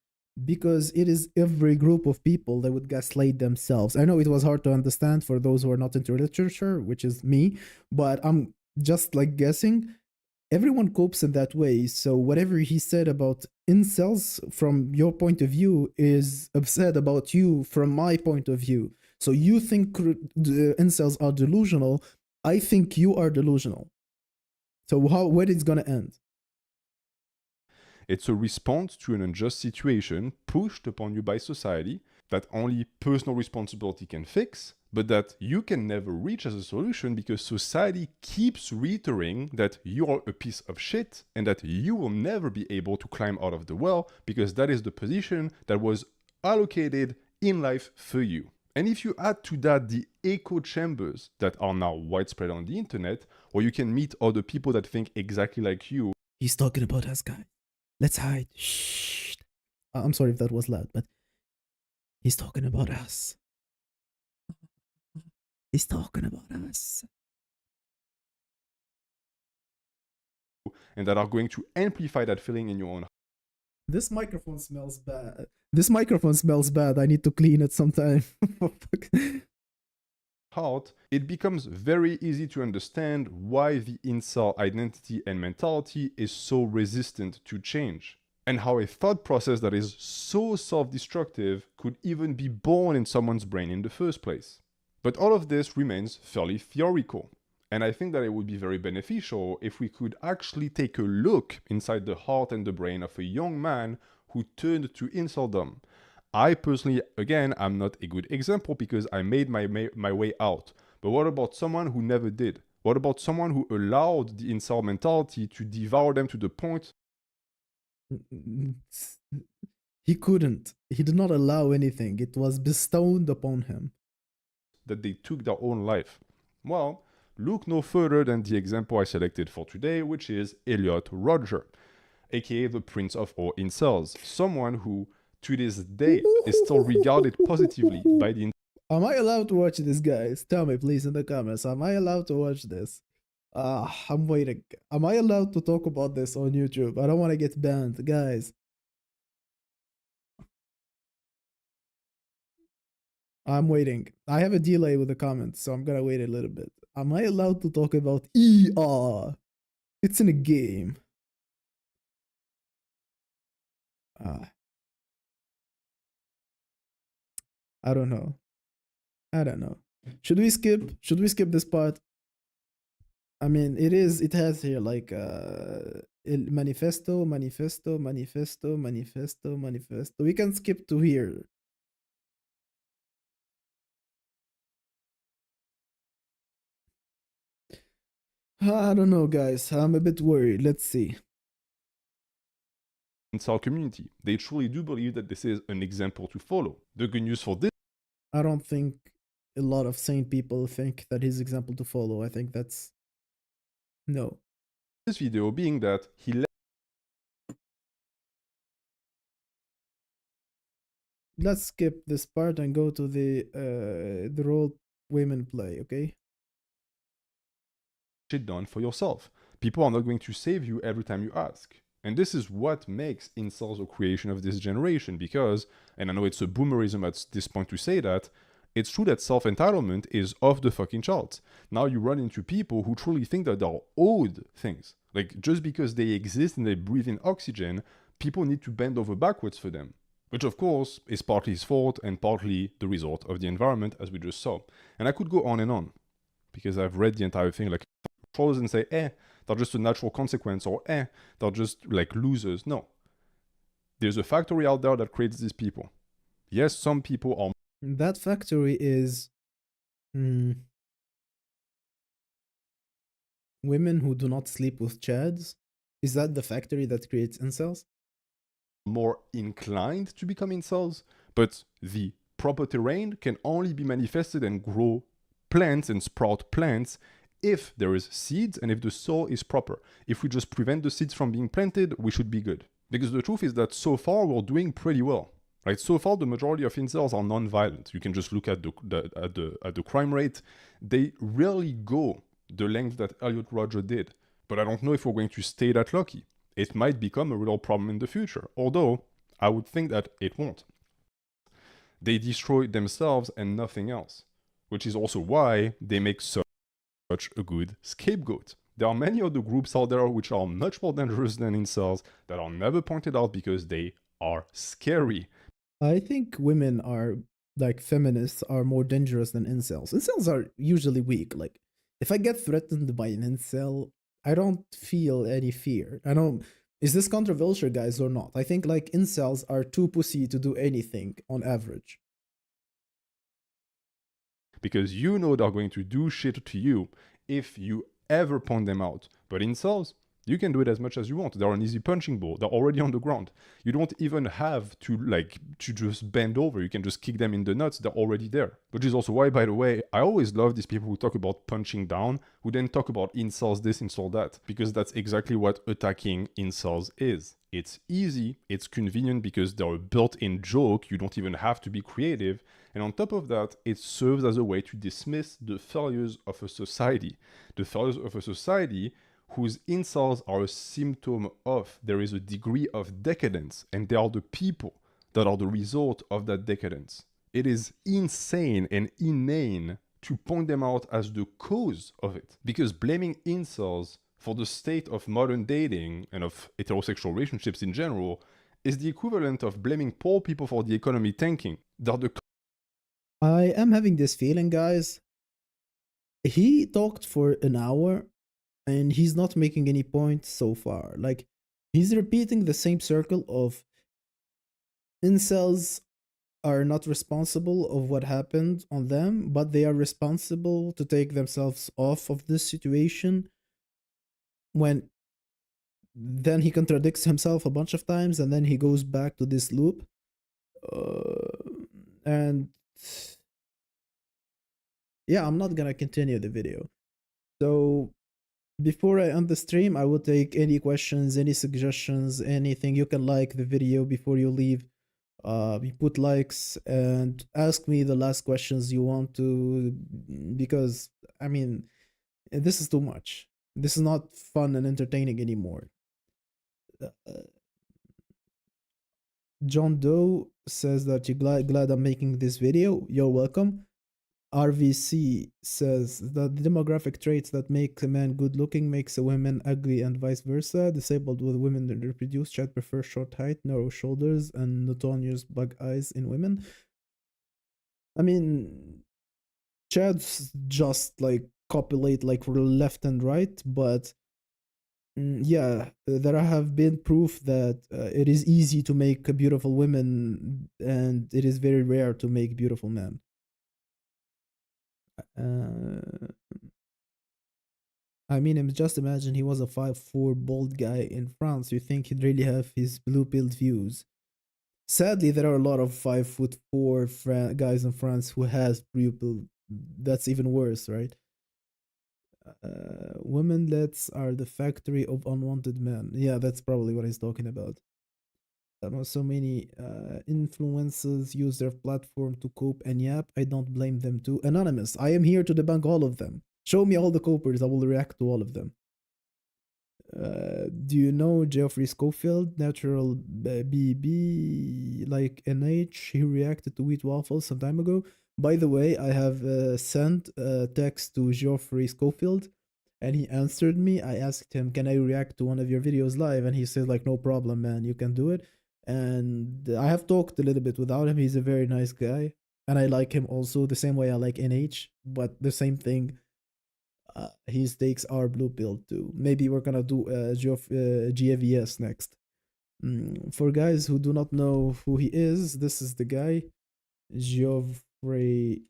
because it is every group of people that would gaslight themselves. I know it was hard to understand for those who are not into literature, which is me, but I'm just like guessing. Everyone copes in that way. So whatever he said about incels from your point of view is said about you from my point of view. So you think the incels are delusional. I think you are delusional. So where it's gonna end? It's a response to an unjust situation pushed upon you by society. that only personal responsibility can fix, but that you can never reach as a solution because society keeps reiterating that you are a piece of shit and that you will never be able to climb out of the well because that is the position that was allocated in life for you. And if you add to that the echo chambers that are now widespread on the internet, where you can meet other people that think exactly like you. He's talking about us, guys. Let's hide. Shh. I'm sorry if that was loud, but he's talking about us. He's talking about us. And that are going to amplify that feeling in your own This microphone smells bad. This microphone smells bad. I need to clean it sometime. heart, it becomes very easy to understand why the incel identity and mentality is so resistant to change, and how a thought process that is so self-destructive could even be born in someone's brain in the first place. But all of this remains fairly theoretical, and I think that it would be very beneficial if we could actually take a look inside the heart and the brain of a young man who turned to Inceldom. I personally, again, I'm not a good example because I made my way out. But what about someone who never did? What about someone who allowed the incel mentality to devour them to the point he couldn't. He did not allow anything. It was bestowed upon him. that they took their own life? Well, look no further than the example I selected for today, which is Elliot Rodger, aka the Prince of all incels, someone who to this day is still regarded positively by the. Am I allowed to watch this, guys? Tell me, please, in the comments. Am I allowed to watch this? I'm waiting. Am I allowed to talk about this on YouTube? I don't want to get banned, guys. I'm waiting. I have a delay with the comments, so I'm gonna wait a little bit. Am I allowed to talk about ER? It's in a game. I don't know. I don't know. Should we skip? Should we skip this part? I mean, it has here like manifesto, manifesto, manifesto, manifesto, manifesto. We can skip to here. I don't know, guys. I'm a bit worried. Let's see. Incel community. They truly do believe that this is an example to follow. The good news for this. I don't think a lot of sane people think that he's example to follow. I think that's no. This video being that he Let's skip this part and go to the role women play, okay? shit done for yourself. People are not going to save you every time you ask. And this is what makes incels a creation of this generation because, and I know it's a boomerism at this point to say that, it's true that self-entitlement is off the fucking charts. Now you run into people who truly think that they're owed things. Like, just because they exist and they breathe in oxygen, people need to bend over backwards for them. Which, of course, is partly his fault and partly the result of the environment, as we just saw. And I could go on, because I've read the entire thing, like, trolls and say, they're just a natural consequence, or they're just, like, losers. No. There's a factory out there that creates these people. Yes, some people are. That factory is women who do not sleep with chads. Is that the factory that creates incels? More inclined to become incels, but the proper terrain can only be manifested and grow plants and sprout plants if there is seeds and if the soil is proper. If we just prevent the seeds from being planted, we should be good. Because the truth is that so far we're doing pretty well. Right? So far, the majority of incels are non-violent. You can just look at the crime rate. They rarely go the length that Elliot Rodger did. But I don't know if we're going to stay that lucky. It might become a real problem in the future, although I would think that it won't. They destroy themselves and nothing else, which is also why they make such a good scapegoat. There are many other groups out there which are much more dangerous than incels that are never pointed out because they are scary. I think women are, like, feminists are more dangerous than incels. Incels are usually weak. Like, if I get threatened by an incel, I don't feel any fear. I don't. Is this controversial, guys, or not? I think, like, incels are too pussy to do anything on average. because you know they're going to do shit to you if you ever point them out. But incels, you can do it as much as you want. They're an easy punching ball. They're already on the ground. You don't even have to just bend over. You can just kick them in the nuts. They're already there. Which is also why, by the way, I always love these people who talk about punching down, who then talk about incels this, incel that, because that's exactly what attacking incels is. It's easy, it's convenient because they're a built-in joke. You don't even have to be creative. And on top of that, it serves as a way to dismiss the failures of a society. The failures of a society whose incels are a symptom of. There is a degree of decadence, and they are the people that are the result of that decadence. It is insane and inane to point them out as the cause of it. Because blaming incels for the state of modern dating and of heterosexual relationships in general is the equivalent of blaming poor people for the economy tanking. They're the I am having this feeling, guys. He talked for an hour and he's not making any points so far. Like, he's repeating the same circle of incels are not responsible of what happened on them, but they are responsible to take themselves off of this situation. When then he contradicts himself a bunch of times and then he goes back to this loop. And yeah, I'm not gonna continue the video. So before I end the stream, I will take any questions, any suggestions, anything. You can like the video before you leave. You put likes and ask me the last questions you want to, because I mean, this is too much. This is not fun and entertaining anymore. John Doe says that you're glad I'm making this video. You're welcome. RVC says that the demographic traits that make a man good looking makes a woman ugly and vice versa. Disabled with women that reproduce, Chad prefers short height, narrow shoulders, and notorious bug eyes in women. I mean, Chad's just like copulate like left and right, but yeah, there have been proof that it is easy to make a beautiful women, and it is very rare to make beautiful men. I mean, just imagine he was a 5'4" bald guy in France. You think he'd really have his blue pilled views? Sadly, there are a lot of 5'4" guys in France who has blue pill. That's even worse, right? Womenlets are the factory of unwanted men. Yeah, that's probably what he's talking about. So many influencers use their platform to cope and yap. I don't blame them too. Anonymous, I am here to debunk all of them. Show me all the copers, I will react to all of them. Do you know Geoffrey Schofield, natural BB, like NH? He reacted to wheat waffles some time ago. By the way, I have sent a text to Geoffrey Schofield, and he answered me. I asked him, "Can I react to one of your videos live?" And he said, "Like, no problem, man. You can do it." And I have talked a little bit without him. He's a very nice guy, and I like him also the same way I like NH. But the same thing, his takes are blue pill too. Maybe we're gonna do GAVS next. For guys who do not know who he is, this is the guy, Geoffrey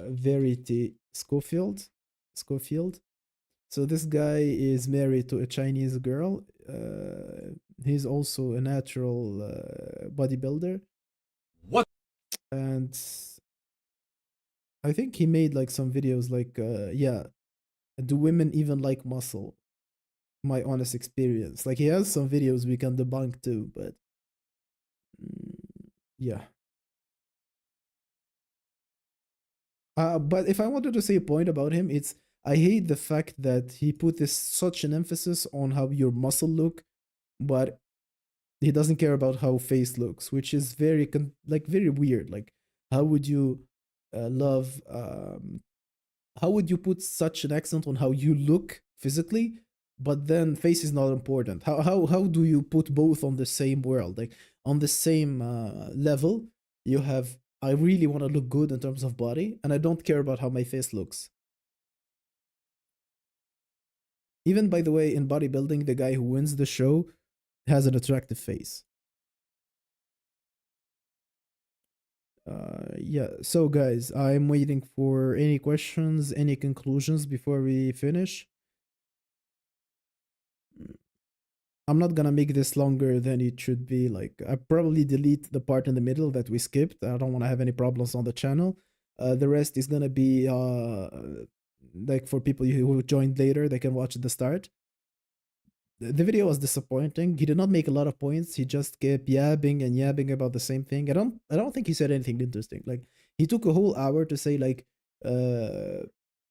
Verity Schofield. Schofield. So this guy is married to a Chinese girl. He's also a natural bodybuilder. What? And I think he made like some videos like, yeah, do women even like muscle? My honest experience. Like he has some videos we can debunk too, but yeah. But if I wanted to say a point about him, it's I hate the fact that he put this such an emphasis on how your muscle look, but he doesn't care about how face looks, which is very like very weird. Like, how would you love? How would you put such an accent on how you look physically, but then face is not important? How do you put both on the same world, like on the same level? You have I really want to look good in terms of body, and I don't care about how my face looks. Even by the way, in bodybuilding, the guy who wins the show has an attractive face. Yeah, so guys, I'm waiting for any questions, any conclusions before we finish. I'm not gonna make this longer than it should be. Like, I probably delete the part in the middle that we skipped. I don't want to have any problems on the channel. The rest is gonna be like for people who joined later, they can watch at the start. The video was disappointing. He did not make a lot of points. He just kept yabbing and yabbing about the same thing. I don't think he said anything interesting. Like, he took a whole hour to say like uh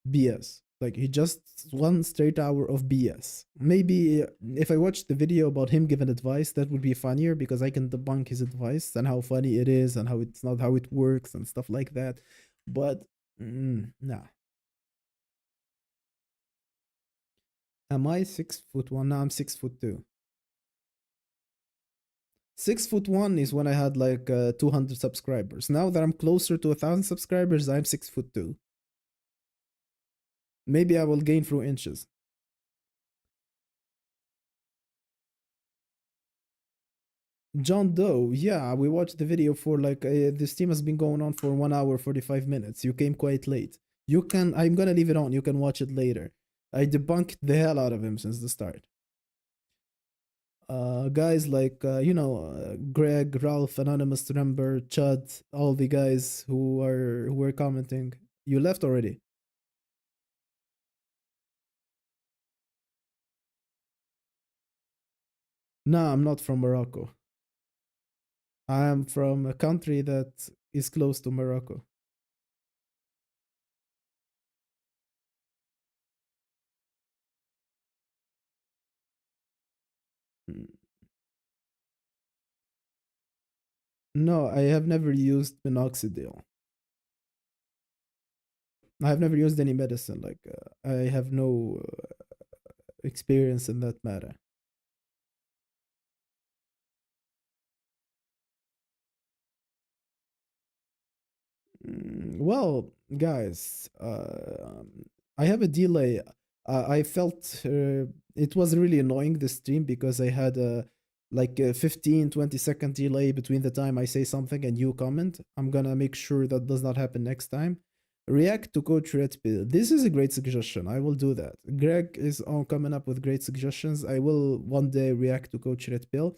BS. Like, he just one straight hour of BS. Maybe if I watched the video about him giving advice, that would be funnier because I can debunk his advice and how funny it is and how it's not how it works and stuff like that. But nah. Am I 6'1"? No, I'm 6'2". 6'1" is when I had like 200 subscribers. Now that I'm closer to 1,000 subscribers, I'm 6'2". Maybe I will gain through inches. John Doe, yeah, we watched the video for like this team has been going on for 1 hour 45 minutes. You came quite late. You can, I'm gonna leave it on. You can watch it later. I debunked the hell out of him since the start. Guys like Greg, Ralph, Anonymous, Remember, Chud, all the guys who were commenting. You left already. No, I'm not from Morocco. I am from a country that is close to Morocco. Mm. No, I have never used minoxidil. I have never used any medicine. Like, I have no experience in that matter. Well, guys, I have a delay. I felt it was really annoying this stream because I had a like a 15-20 second delay between the time I say something and you comment. I'm gonna make sure that does not happen next time. React to Coach Red Pill. This is a great suggestion. I will do that. Greg is on coming up with great suggestions. I will one day react to Coach Red Pill.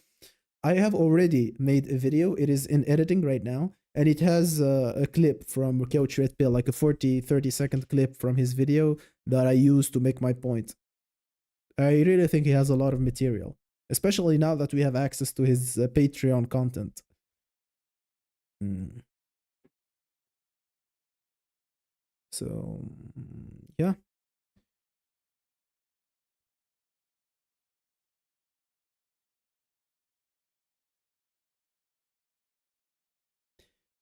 I have already made a video. It is in editing right now. And it has a clip from Coach Red Pill, like a 30 second clip from his video that I use to make my point. I really think he has a lot of material, especially now that we have access to his Patreon content. Mm. So, yeah.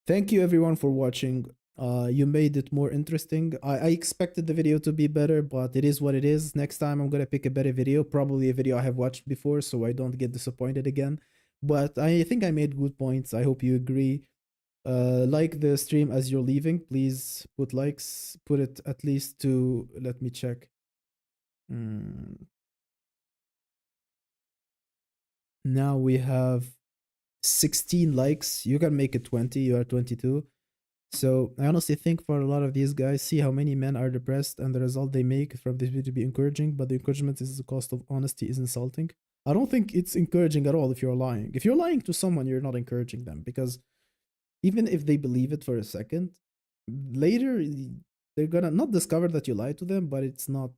Thank you everyone for watching. You made it more interesting. I expected the video to be better, but it is what it is. Next time I'm gonna pick a better video, probably a video I have watched before, so I don't get disappointed again. But I think I made good points. I hope you agree. Like the stream as you're leaving. Please put likes. Put it at least to, let me check. Mm. Now we have 16 likes. You can make it 20. You are 22. So I honestly think for a lot of these guys, see how many men are depressed and the result they make from this video to be encouraging, but the encouragement is the cost of honesty is insulting. I don't think it's encouraging at all if you're lying. If you're lying to someone, you're not encouraging them because even if they believe it for a second, later they're gonna not discover that you lied to them, but it's not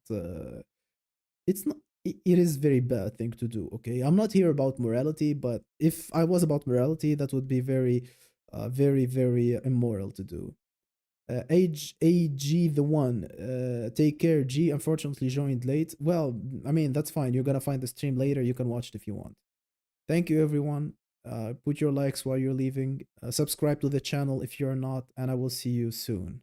it is very bad thing to do. Okay, I'm not here about morality, but if I was about morality, that would be very very immoral to do. Age AG the one. Take care. G unfortunately joined late. Well, I mean that's fine. You're gonna find the stream later. You can watch it if you want. Thank you everyone. Put your likes while you're leaving. Subscribe to the channel if you're not, and I will see you soon.